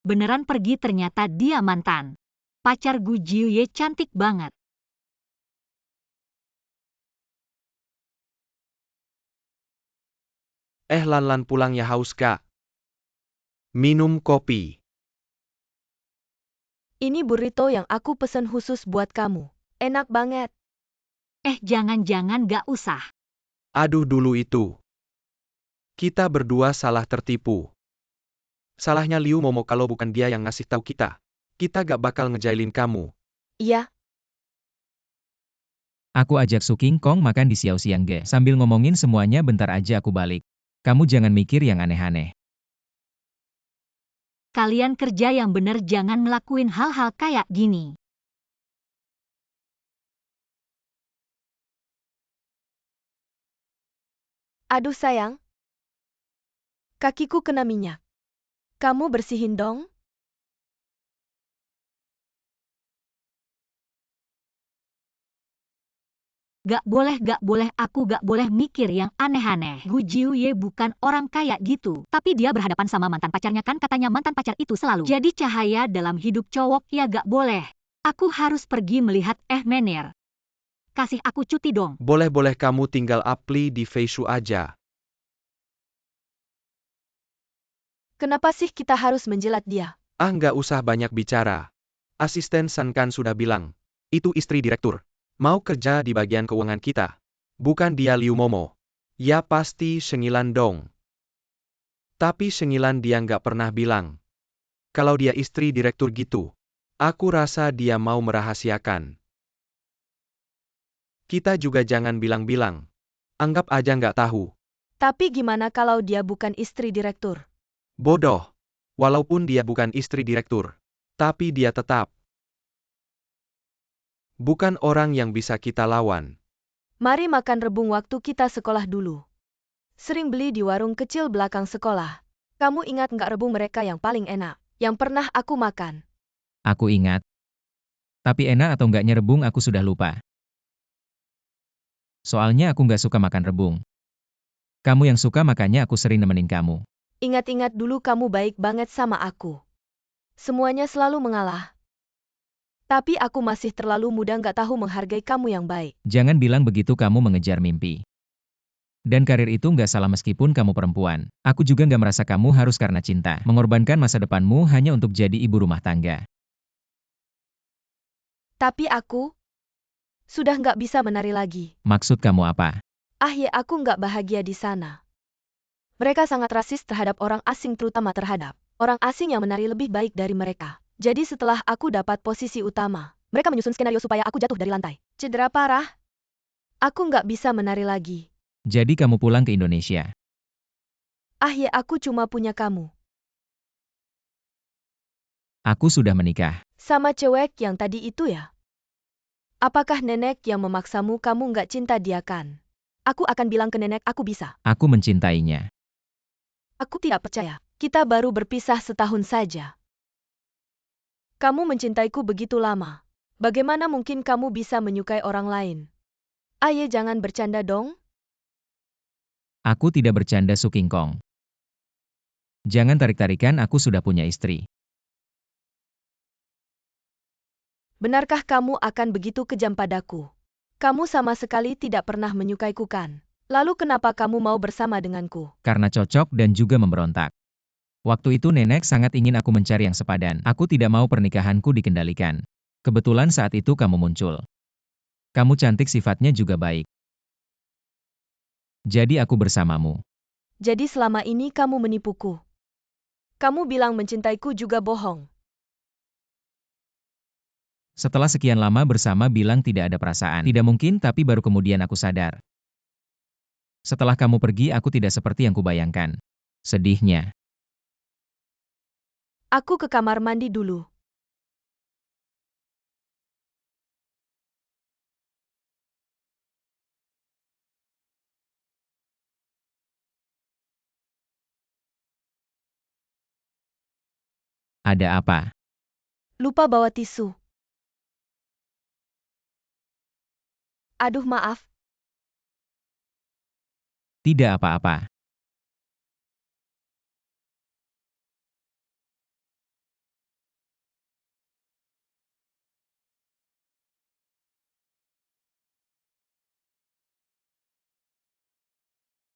Beneran pergi, ternyata dia mantan pacar Gu Jiuye, cantik banget. Lanlan pulang ya, haus kak. Minum kopi. Ini burrito yang aku pesen khusus buat kamu. Enak banget. Jangan-jangan gak usah. Aduh, dulu itu. Kita berdua salah tertipu. Salahnya Liu Momo, kalau bukan dia yang ngasih tahu kita. Kita gak bakal ngejailin kamu. Iya, Aku ajak Su King Kong makan di Xiao Xiangge. Sambil ngomongin semuanya, bentar aja aku balik. Kamu jangan mikir yang aneh-aneh. Kalian kerja yang bener, jangan ngelakuin hal-hal kayak gini. aduh sayang. Kakiku kena minyak. Kamu bersihin dong. Gak boleh, aku gak boleh mikir yang aneh-aneh. Gu Jiuye bukan orang kayak gitu. Tapi dia berhadapan sama mantan pacarnya, kan katanya mantan pacar itu selalu jadi cahaya dalam hidup cowok, ya gak boleh. Aku harus pergi melihat Mener. Kasih aku cuti dong. Boleh-boleh, kamu tinggal apply di Feishu aja. Kenapa sih kita harus menjilat dia? Nggak usah banyak bicara. Asisten San kan sudah bilang. Itu istri direktur. Mau kerja di bagian keuangan kita. Bukan dia, Liu Momo. Ya pasti Shengilan dong. Tapi Shengilan dia nggak pernah bilang. Kalau dia istri direktur gitu. Aku rasa dia mau merahasiakan. Kita juga jangan bilang-bilang. Anggap aja nggak tahu. Tapi gimana kalau dia bukan istri direktur? Bodoh. Walaupun dia bukan istri direktur. Tapi dia tetap bukan orang yang bisa kita lawan. Mari makan rebung waktu kita sekolah dulu. Sering beli di warung kecil belakang sekolah. Kamu ingat nggak rebung mereka yang paling enak? Yang pernah aku makan. Aku ingat. Tapi enak atau enggaknya rebung aku sudah lupa. Soalnya aku nggak suka makan rebung. Kamu yang suka, makanya aku sering nemenin kamu. Ingat-ingat dulu, kamu baik banget sama aku. Semuanya selalu mengalah. Tapi aku masih terlalu muda, nggak tahu menghargai kamu yang baik. Jangan bilang begitu, kamu mengejar mimpi. Dan karir itu nggak salah meskipun kamu perempuan. Aku juga nggak merasa kamu harus karena cinta mengorbankan masa depanmu hanya untuk jadi ibu rumah tangga. Tapi aku sudah nggak bisa menari lagi. Maksud kamu apa? Aku nggak bahagia di sana. Mereka sangat rasis terhadap orang asing, terutama terhadap orang asing yang menari lebih baik dari mereka. Jadi setelah aku dapat posisi utama, mereka menyusun skenario supaya aku jatuh dari lantai. Cedera parah. Aku nggak bisa menari lagi. Jadi kamu pulang ke Indonesia? Aku cuma punya kamu. Aku sudah menikah. Sama cewek yang tadi itu ya? Apakah nenek yang memaksamu? Kamu nggak cinta dia kan? Aku akan bilang ke nenek aku bisa. Aku mencintainya. Aku tidak percaya. Kita baru berpisah setahun saja. Kamu mencintaiku begitu lama. Bagaimana mungkin kamu bisa menyukai orang lain? Jangan bercanda dong. Aku tidak bercanda, Su King Kong. Jangan tarik-tarikan, aku sudah punya istri. Benarkah kamu akan begitu kejam padaku? Kamu sama sekali tidak pernah menyukaiku kan? Lalu kenapa kamu mau bersama denganku? Karena cocok dan juga memberontak. Waktu itu nenek sangat ingin aku mencari yang sepadan. Aku tidak mau pernikahanku dikendalikan. Kebetulan saat itu kamu muncul. Kamu cantik, sifatnya juga baik. Jadi aku bersamamu. Jadi selama ini kamu menipuku. Kamu bilang mencintaiku juga bohong. Setelah sekian lama bersama bilang tidak ada perasaan. Tidak mungkin, tapi baru kemudian aku sadar. Setelah kamu pergi aku tidak seperti yang kubayangkan. Sedihnya. Aku ke kamar mandi dulu. Ada apa? Lupa bawa tisu. Aduh maaf. Tidak apa-apa.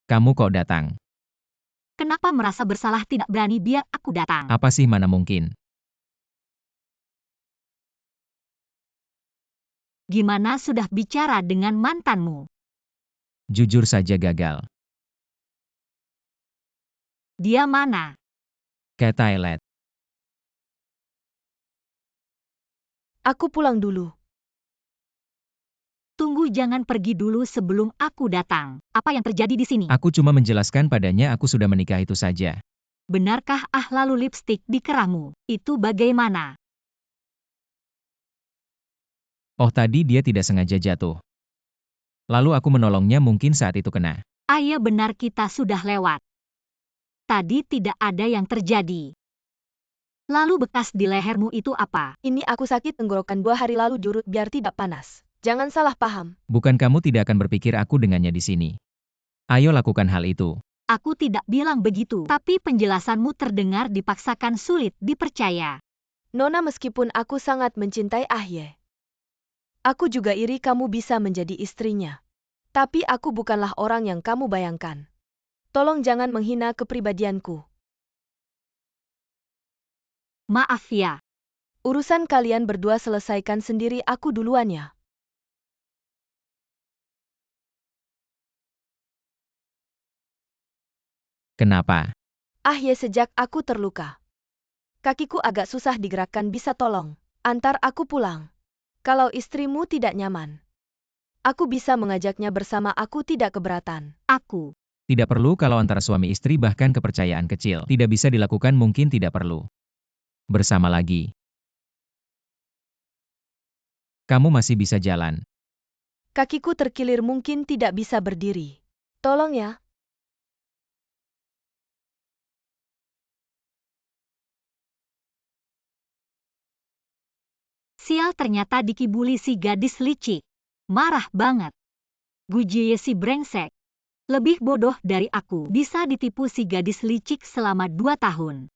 Kamu kok datang? Kenapa merasa bersalah tidak berani biar aku datang? Apa sih, mana mungkin? Gimana sudah bicara dengan mantanmu? Jujur saja gagal. Dia mana? Ke toilet. Aku pulang dulu. Tunggu, jangan pergi dulu sebelum aku datang. Apa yang terjadi di sini? Aku cuma menjelaskan padanya aku sudah menikah, itu saja. Benarkah lalu lipstik di kerahmu? Itu bagaimana? Oh, tadi dia tidak sengaja jatuh. Lalu aku menolongnya, mungkin saat itu kena. Ayah, benar kita sudah lewat. Tadi tidak ada yang terjadi. Lalu bekas di lehermu itu apa? Ini aku sakit tenggorokan 2 hari lalu jurut biar tidak panas. Jangan salah paham. Bukan kamu tidak akan berpikir aku dengannya di sini. Ayo lakukan hal itu. Aku tidak bilang begitu, tapi penjelasanmu terdengar dipaksakan, sulit dipercaya. Nona, meskipun aku sangat mencintai Ahye, aku juga iri kamu bisa menjadi istrinya. Tapi aku bukanlah orang yang kamu bayangkan. Tolong jangan menghina kepribadianku. Maaf ya. Urusan kalian berdua selesaikan sendiri, aku duluan ya. Kenapa? Ahye, sejak aku terluka, kakiku agak susah digerakkan, bisa tolong antar aku pulang? Kalau istrimu tidak nyaman, aku bisa mengajaknya bersama, aku tidak keberatan. Aku. Tidak perlu, kalau antara suami istri bahkan kepercayaan kecil tidak bisa dilakukan, mungkin tidak perlu. Bersama lagi. Kamu masih bisa jalan. Kakiku terkilir, mungkin tidak bisa berdiri. Tolong ya. Sial, ternyata dikibuli si gadis licik. Marah banget. Gujie si brengsek. Lebih bodoh dari aku. Bisa ditipu si gadis licik selama 2 tahun.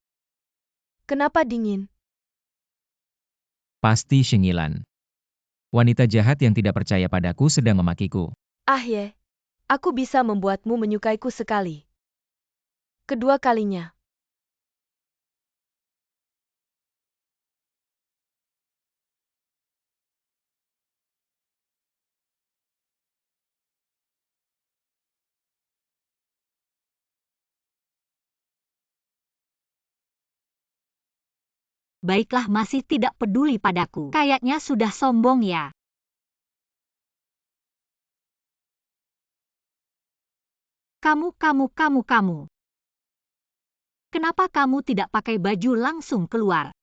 Kenapa dingin? Pasti Shengilan. Wanita jahat yang tidak percaya padaku sedang memakiku. Ahye, aku bisa membuatmu menyukaiku sekali. Kedua kalinya. Baiklah, masih tidak peduli padaku. Kayaknya sudah sombong ya. Kamu. Kenapa kamu tidak pakai baju langsung keluar?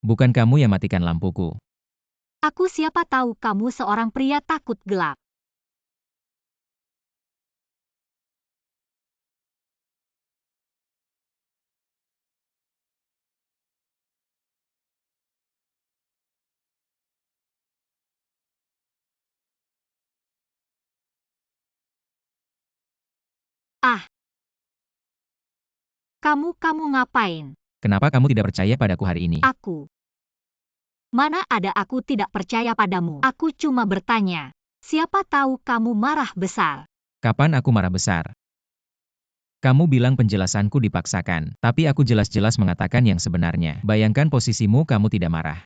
Bukan kamu yang matikan lampuku. Aku, siapa tahu kamu seorang pria takut gelap. Kamu ngapain? Kenapa kamu tidak percaya padaku hari ini? Aku. Mana ada aku tidak percaya padamu. Aku cuma bertanya. Siapa tahu kamu marah besar. Kapan aku marah besar? Kamu bilang penjelasanku dipaksakan, tapi aku jelas-jelas mengatakan yang sebenarnya. Bayangkan posisimu, kamu tidak marah.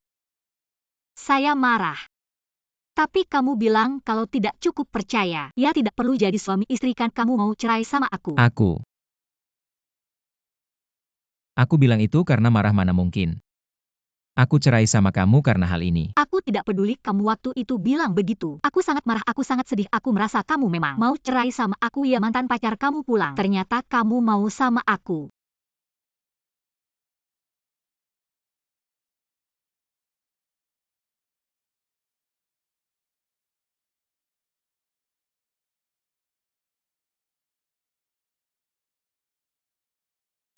Saya marah. Tapi kamu bilang kalau tidak cukup percaya. Ya tidak perlu jadi suami istri kan kamu mau cerai sama aku. Aku bilang itu karena marah mana mungkin. Aku cerai sama kamu karena hal ini. Aku tidak peduli kamu waktu itu bilang begitu. Aku sangat marah, aku sangat sedih. Aku merasa kamu memang mau cerai sama aku ya mantan pacar kamu pulang. Ternyata kamu mau sama aku.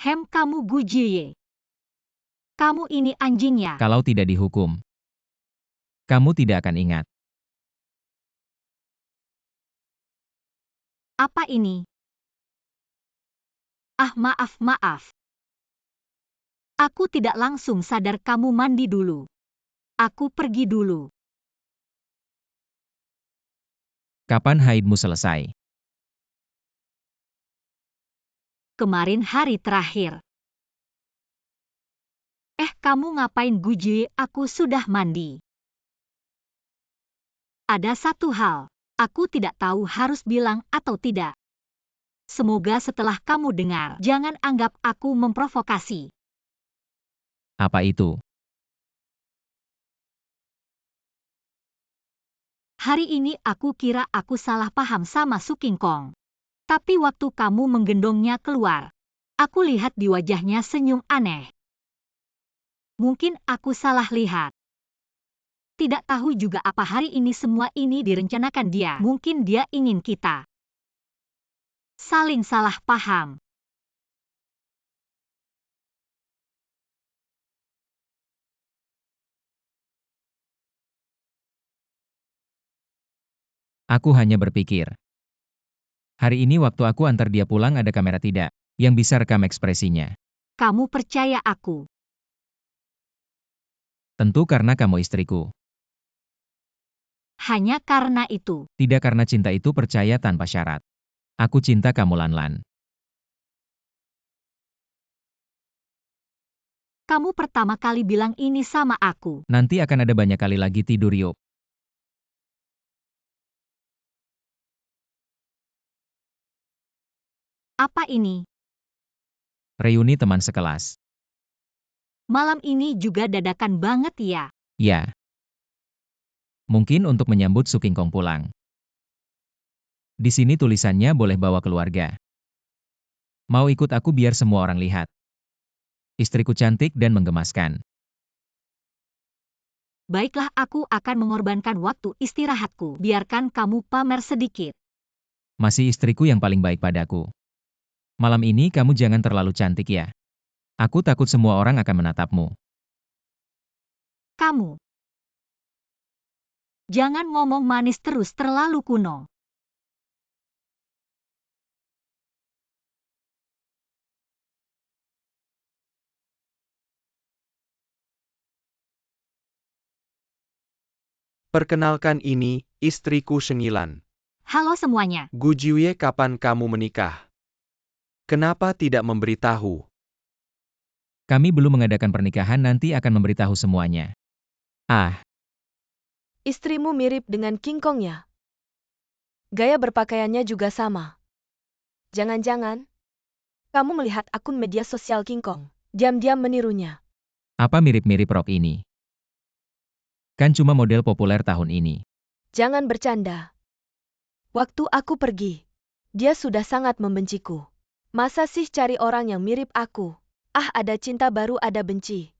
Kamu Gu Jie. Kamu ini anjingnya. Kalau tidak dihukum, kamu tidak akan ingat. Apa ini? Maaf. Aku tidak langsung sadar kamu mandi dulu. Aku pergi dulu. Kapan haidmu selesai? Kemarin hari terakhir. Kamu ngapain Gu Jie? Aku sudah mandi. Ada satu hal. Aku tidak tahu harus bilang atau tidak. Semoga setelah kamu dengar, jangan anggap aku memprovokasi. Apa itu? Hari ini aku kira aku salah paham sama Su King Kong. Tapi waktu kamu menggendongnya keluar, aku lihat di wajahnya senyum aneh. Mungkin aku salah lihat. Tidak tahu juga apa hari ini semua ini direncanakan dia. Mungkin dia ingin kita saling salah paham. Aku hanya berpikir. Hari ini waktu aku antar dia pulang ada kamera tidak, yang bisa rekam ekspresinya. Kamu percaya aku? Tentu karena kamu istriku. Hanya karena itu. Tidak karena cinta itu percaya tanpa syarat. Aku cinta kamu Lan. Kamu pertama kali bilang ini sama aku. Nanti akan ada banyak kali lagi tidur yuk. Apa ini? Reuni teman sekelas. Malam ini juga dadakan banget ya. Ya. Mungkin untuk menyambut Su King Kong pulang. Di sini tulisannya boleh bawa keluarga. Mau ikut aku biar semua orang lihat. Istriku cantik dan menggemaskan. Baiklah, aku akan mengorbankan waktu istirahatku. Biarkan kamu pamer sedikit. Masih istriku yang paling baik padaku. Malam ini kamu jangan terlalu cantik ya. Aku takut semua orang akan menatapmu. Kamu. Jangan ngomong manis terus, terlalu kuno. Perkenalkan ini, istriku Shengilan. Halo semuanya. Gu Jie, kapan kamu menikah? Kenapa tidak memberitahu? Kami belum mengadakan pernikahan, nanti akan memberitahu semuanya. Istrimu mirip dengan King Kong ya? Gaya berpakaiannya juga sama. Jangan-jangan kamu melihat akun media sosial King Kong, diam-diam menirunya. Apa mirip-mirip rok ini? Kan cuma model populer tahun ini. Jangan bercanda. Waktu aku pergi, dia sudah sangat membenciku. Masa sih cari orang yang mirip aku? Ada cinta baru ada benci.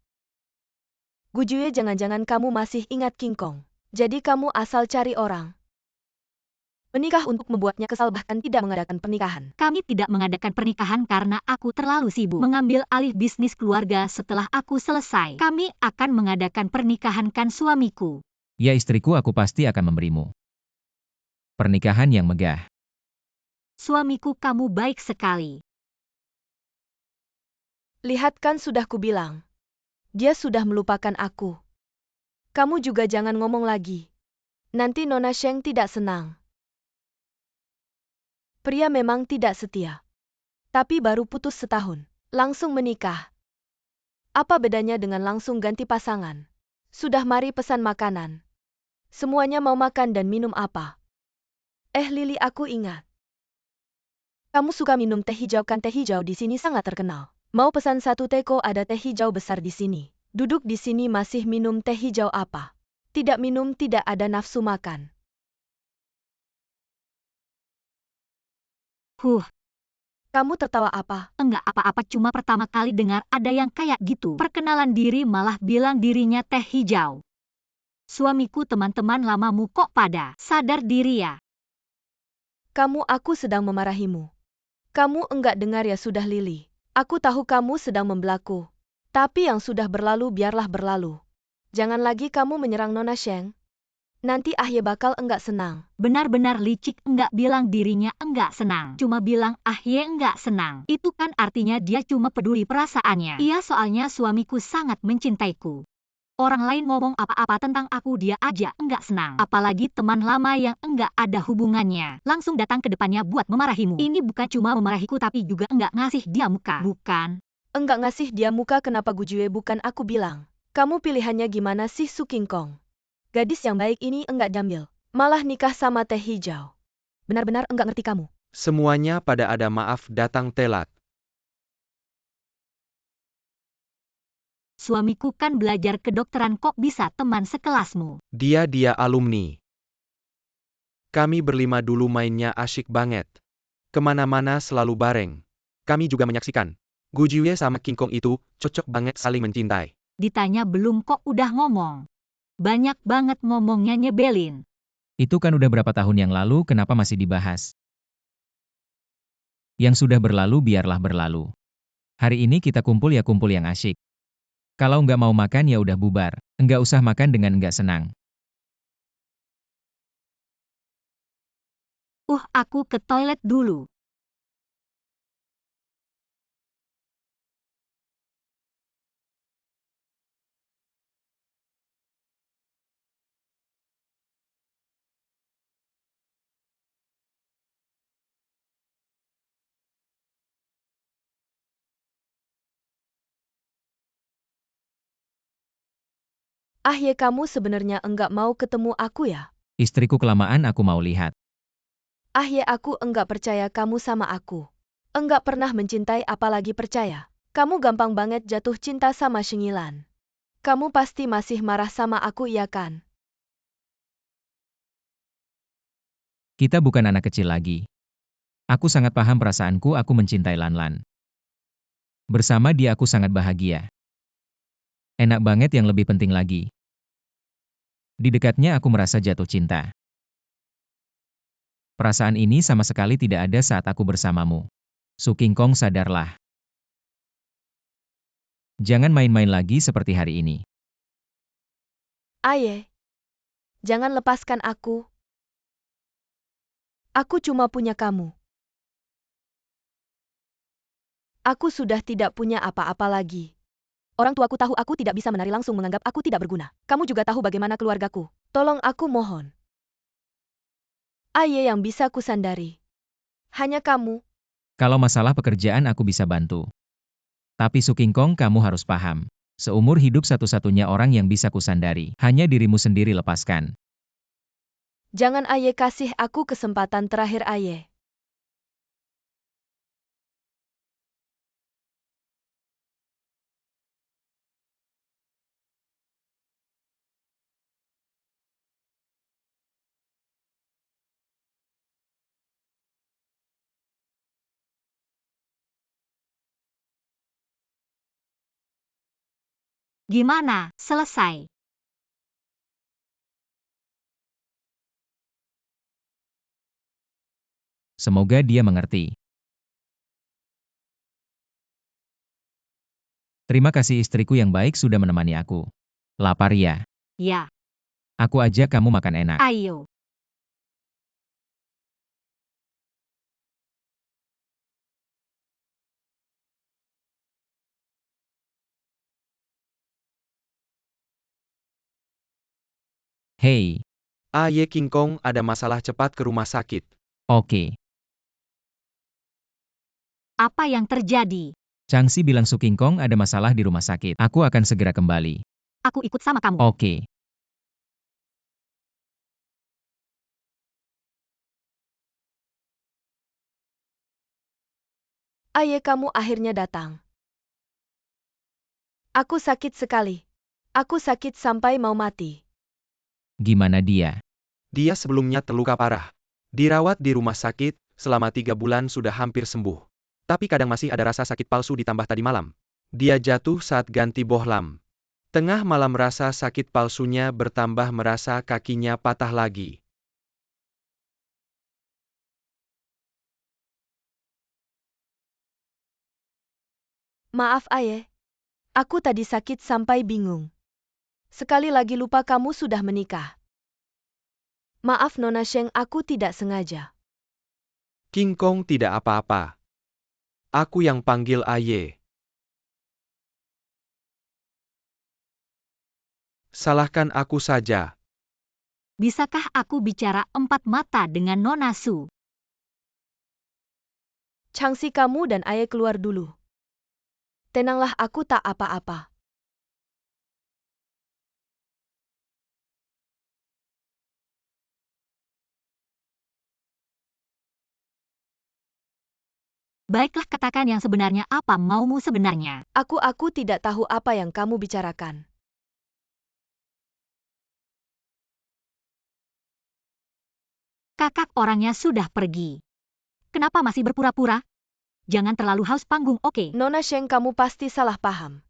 Gu Jie, jangan-jangan kamu masih ingat King Kong. Jadi kamu asal cari orang menikah untuk membuatnya kesal, bahkan tidak mengadakan pernikahan. Kami tidak mengadakan pernikahan karena aku terlalu sibuk mengambil alih bisnis keluarga. Setelah aku selesai, kami akan mengadakan pernikahan, kan suamiku. Ya istriku, aku pasti akan memberimu pernikahan yang megah. Suamiku, kamu baik sekali. Lihat, kan sudah kubilang. Dia sudah melupakan aku. Kamu juga jangan ngomong lagi. Nanti Nona Sheng tidak senang. Pria memang tidak setia. Tapi baru putus setahun, langsung menikah. Apa bedanya dengan langsung ganti pasangan? Sudah, mari pesan makanan. Semuanya mau makan dan minum apa? Lily, aku ingat. Kamu suka minum teh hijau kan? Teh hijau di sini sangat terkenal. Mau pesan satu teko, ada teh hijau besar di sini. Duduk di sini masih minum teh hijau apa? Tidak minum, tidak ada nafsu makan. Kamu tertawa apa? Enggak apa-apa, cuma pertama kali dengar ada yang kayak gitu. Perkenalan diri malah bilang dirinya teh hijau. Suamiku, teman-teman lamamu kok pada sadar diri ya? Aku sedang memarahimu. Kamu enggak dengar ya? Sudah, Lily. Aku tahu kamu sedang membelaku. Tapi yang sudah berlalu biarlah berlalu. Jangan lagi kamu menyerang Nona Sheng. Nanti Ahye bakal enggak senang. Benar-benar licik, enggak bilang dirinya enggak senang. Cuma bilang Ahye enggak senang. Itu kan artinya dia cuma peduli perasaannya. Iya, soalnya suamiku sangat mencintaiku. Orang lain ngomong apa-apa tentang aku dia aja enggak senang. Apalagi teman lama yang enggak ada hubungannya. Langsung datang ke depannya buat memarahimu. Ini bukan cuma memarahiku tapi juga enggak ngasih dia muka. Bukan? Enggak ngasih dia muka, kenapa Gujue? Bukan aku bilang. Kamu pilihannya gimana sih, Su King Kong? Gadis yang baik ini enggak jambil. Malah nikah sama teh hijau. Benar-benar enggak ngerti kamu. Semuanya pada ada maaf datang telat. Suamiku kan belajar kedokteran, kok bisa teman sekelasmu? Dia alumni. Kami berlima dulu mainnya asyik banget. Kemana-mana selalu bareng. Kami juga menyaksikan. Gujue sama King Kong itu cocok banget saling mencintai. Ditanya belum kok udah ngomong. Banyak banget ngomongnya, nyebelin. Itu kan udah berapa tahun yang lalu, kenapa masih dibahas? Yang sudah berlalu biarlah berlalu. Hari ini kita kumpul ya kumpul yang asyik. Kalau nggak mau makan ya udah bubar. Nggak usah makan dengan nggak senang. Aku ke toilet dulu. Ahye, kamu sebenarnya enggak mau ketemu aku ya? Istriku kelamaan, aku mau lihat. Ahye, aku enggak percaya kamu sama aku. Enggak pernah mencintai apalagi percaya. Kamu gampang banget jatuh cinta sama Shengilan. Kamu pasti masih marah sama aku, iya kan? Kita bukan anak kecil lagi. Aku sangat paham perasaanku, aku mencintai Lan Lan. Bersama dia aku sangat bahagia. Enak banget, yang lebih penting lagi. Di dekatnya aku merasa jatuh cinta. Perasaan ini sama sekali tidak ada saat aku bersamamu. Su King Kong, sadarlah. Jangan main-main lagi seperti hari ini. Ahye, jangan lepaskan aku. Aku cuma punya kamu. Aku sudah tidak punya apa-apa lagi. Orang tuaku tahu aku tidak bisa menari, langsung menganggap aku tidak berguna. Kamu juga tahu bagaimana keluargaku. Tolong aku, mohon. Ahye yang bisa kusandari. Hanya kamu. Kalau masalah pekerjaan aku bisa bantu. Tapi Su King Kong, kamu harus paham. Seumur hidup satu-satunya orang yang bisa kusandari, hanya dirimu sendiri, lepaskan. Jangan, Ahye, kasih aku kesempatan terakhir, Ahye. Gimana, selesai? Semoga dia mengerti. Terima kasih istriku yang baik sudah menemani aku. Lapar ya? Ya. Aku ajak kamu makan enak. Ayo. Hei. Ahye, King Kong ada masalah, cepat ke rumah sakit. Oke. Apa yang terjadi? Changxi bilang Su King Kong ada masalah di rumah sakit. Aku akan segera kembali. Aku ikut sama kamu. Oke. Ayah, kamu akhirnya datang. Aku sakit sekali. Aku sakit sampai mau mati. Gimana dia? Dia sebelumnya terluka parah. Dirawat di rumah sakit, selama 3 bulan sudah hampir sembuh. Tapi kadang masih ada rasa sakit palsu ditambah tadi malam. Dia jatuh saat ganti bohlam. Tengah malam rasa sakit palsunya bertambah merasa kakinya patah lagi. Maaf ayah. Aku tadi sakit sampai bingung. Sekali lagi lupa kamu sudah menikah. Maaf Nona Sheng, aku tidak sengaja. King Kong tidak apa-apa. Aku yang panggil Aye. Salahkan aku saja. Bisakah aku bicara empat mata dengan Nona Su? Changsi, kamu dan ayah keluar dulu. Tenanglah, aku tak apa-apa. Baiklah, katakan yang sebenarnya, apa maumu sebenarnya? Aku tidak tahu apa yang kamu bicarakan. Kakak orangnya sudah pergi. Kenapa masih berpura-pura? Jangan terlalu haus panggung, oke? Nona Sheng, kamu pasti salah paham.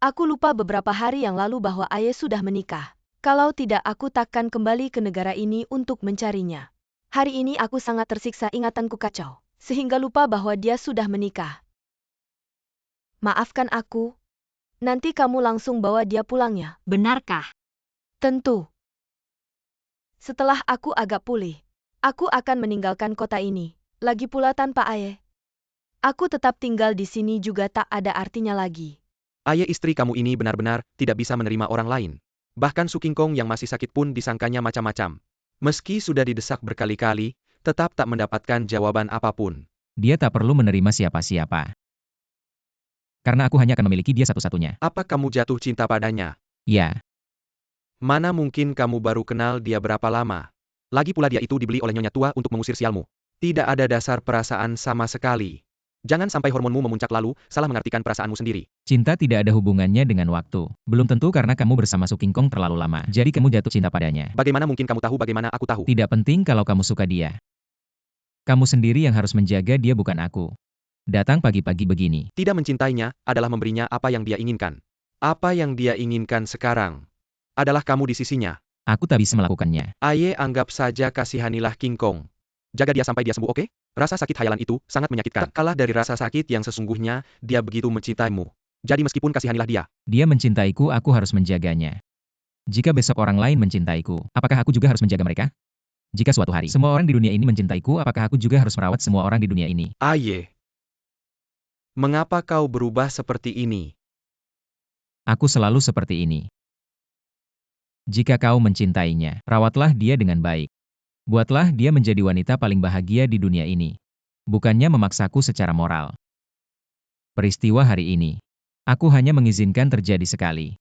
Aku lupa beberapa hari yang lalu bahwa ayah sudah menikah. Kalau tidak, aku takkan kembali ke negara ini untuk mencarinya. Hari ini aku sangat tersiksa, ingatanku kacau. Sehingga lupa bahwa dia sudah menikah. Maafkan aku. Nanti kamu langsung bawa dia pulangnya. Benarkah? Tentu. Setelah aku agak pulih, aku akan meninggalkan kota ini. Lagi pula tanpa ayah. Aku tetap tinggal di sini juga tak ada artinya lagi. Aye, istri kamu ini benar-benar tidak bisa menerima orang lain. Bahkan Su King Kong yang masih sakit pun disangkanya macam-macam. Meski sudah didesak berkali-kali, tetap tak mendapatkan jawaban apapun. Dia tak perlu menerima siapa-siapa. Karena aku hanya akan memiliki dia satu-satunya. Apa kamu jatuh cinta padanya? Ya, Mana mungkin kamu baru kenal dia berapa lama? Lagi pula dia itu dibeli oleh Nyonya Tua untuk mengusir sialmu. Tidak ada dasar perasaan sama sekali. Jangan sampai hormonmu memuncak lalu salah mengartikan perasaanmu sendiri. cinta tidak ada hubungannya dengan waktu. Belum tentu karena kamu bersama Su King Kong terlalu lama. Jadi kamu jatuh cinta padanya. Bagaimana mungkin kamu tahu bagaimana aku tahu? Tidak penting kalau kamu suka dia. Kamu sendiri yang harus menjaga dia, bukan aku. Datang pagi-pagi begini. Tidak mencintainya adalah memberinya apa yang dia inginkan. Apa yang dia inginkan sekarang adalah kamu di sisinya. Aku tak bisa melakukannya. Aye, anggap saja kasihanilah King Kong. Jaga dia sampai dia sembuh, oke? Rasa sakit hayalan itu sangat menyakitkan. Tak kalah dari rasa sakit yang sesungguhnya, dia begitu mencintaimu. Jadi meskipun kasihanilah dia. Dia mencintaiku, aku harus menjaganya. Jika besok orang lain mencintaiku, apakah aku juga harus menjaga mereka? Jika suatu hari semua orang di dunia ini mencintaiku, apakah aku juga harus merawat semua orang di dunia ini? Aye, mengapa kau berubah seperti ini? Aku selalu seperti ini. Jika kau mencintainya, rawatlah dia dengan baik. Buatlah dia menjadi wanita paling bahagia di dunia ini. Bukannya memaksaku secara moral. Peristiwa hari ini, aku hanya mengizinkan terjadi sekali.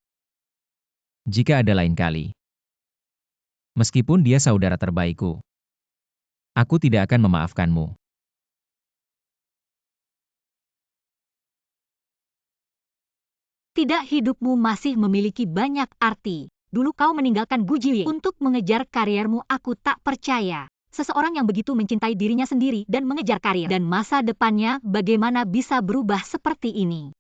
Jika ada lain kali, meskipun dia saudara terbaikku, aku tidak akan memaafkanmu. Tidak, hidupmu masih memiliki banyak arti. Dulu kau meninggalkan Gu Jiye untuk mengejar kariermu. Aku tak percaya. Seseorang yang begitu mencintai dirinya sendiri dan mengejar karir dan masa depannya, bagaimana bisa berubah seperti ini?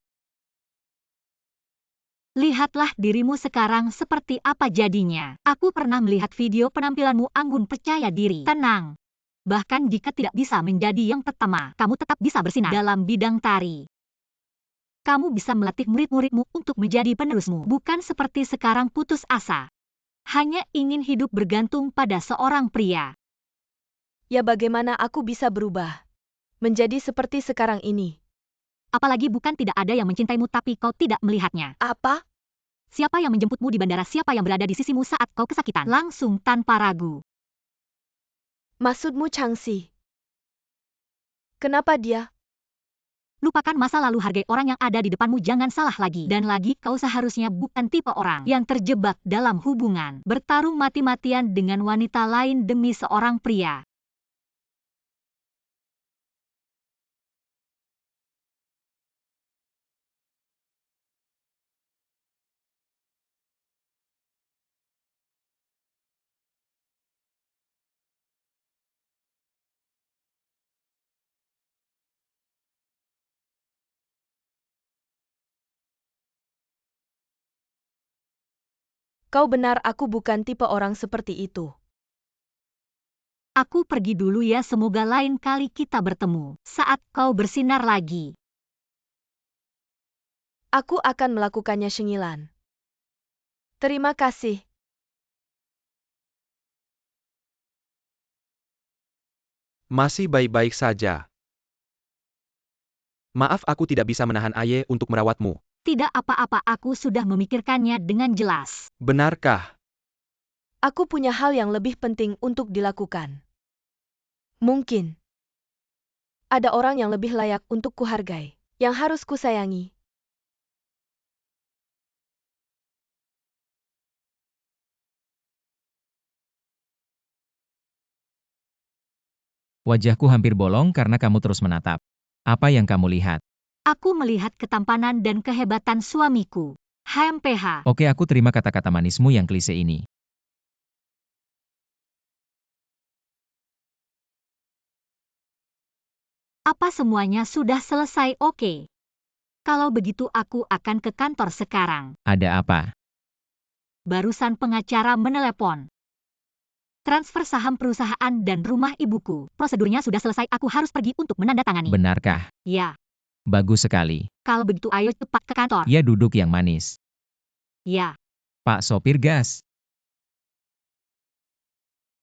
Lihatlah dirimu sekarang seperti apa jadinya. Aku pernah melihat video penampilanmu, anggun, percaya diri, tenang. Bahkan jika tidak bisa menjadi yang pertama, kamu tetap bisa bersinar dalam bidang tari. Kamu bisa melatih murid-muridmu untuk menjadi penerusmu, bukan seperti sekarang putus asa. Hanya ingin hidup bergantung pada seorang pria. Ya, bagaimana aku bisa berubah menjadi seperti sekarang ini? Apalagi bukan tidak ada yang mencintaimu tapi kau tidak melihatnya. Apa? Siapa yang menjemputmu di bandara? Siapa yang berada di sisimu saat kau kesakitan? Langsung tanpa ragu. Maksudmu Changsi? Kenapa dia? Lupakan masa lalu, hargai orang yang ada di depanmu, jangan salah lagi. Dan lagi, kau seharusnya bukan tipe orang yang terjebak dalam hubungan, bertarung mati-matian dengan wanita lain demi seorang pria. Kau benar, aku bukan tipe orang seperti itu. Aku pergi dulu ya, semoga lain kali kita bertemu saat kau bersinar lagi. Aku akan melakukannya, Shengilan. Terima kasih. Masih baik-baik saja. Maaf, aku tidak bisa menahan Aye untuk merawatmu. Tidak apa-apa, aku sudah memikirkannya dengan jelas. Benarkah? Aku punya hal yang lebih penting untuk dilakukan. Mungkin ada orang yang lebih layak untuk kuhargai, yang harus kusayangi. Wajahku hampir bolong karena kamu terus menatap. Apa yang kamu lihat? Aku melihat ketampanan dan kehebatan suamiku. HMPH. Oke, aku terima kata-kata manismu yang klise ini. Apa semuanya sudah selesai? Oke. Kalau begitu aku akan ke kantor sekarang. Ada apa? Barusan pengacara menelepon. Transfer saham perusahaan dan rumah ibuku. Prosedurnya sudah selesai, aku harus pergi untuk menandatangani. Benarkah? Ya, Bagus sekali. kalau begitu ayo cepat ke kantor. Ia duduk yang manis. Ya. Pak sopir gas.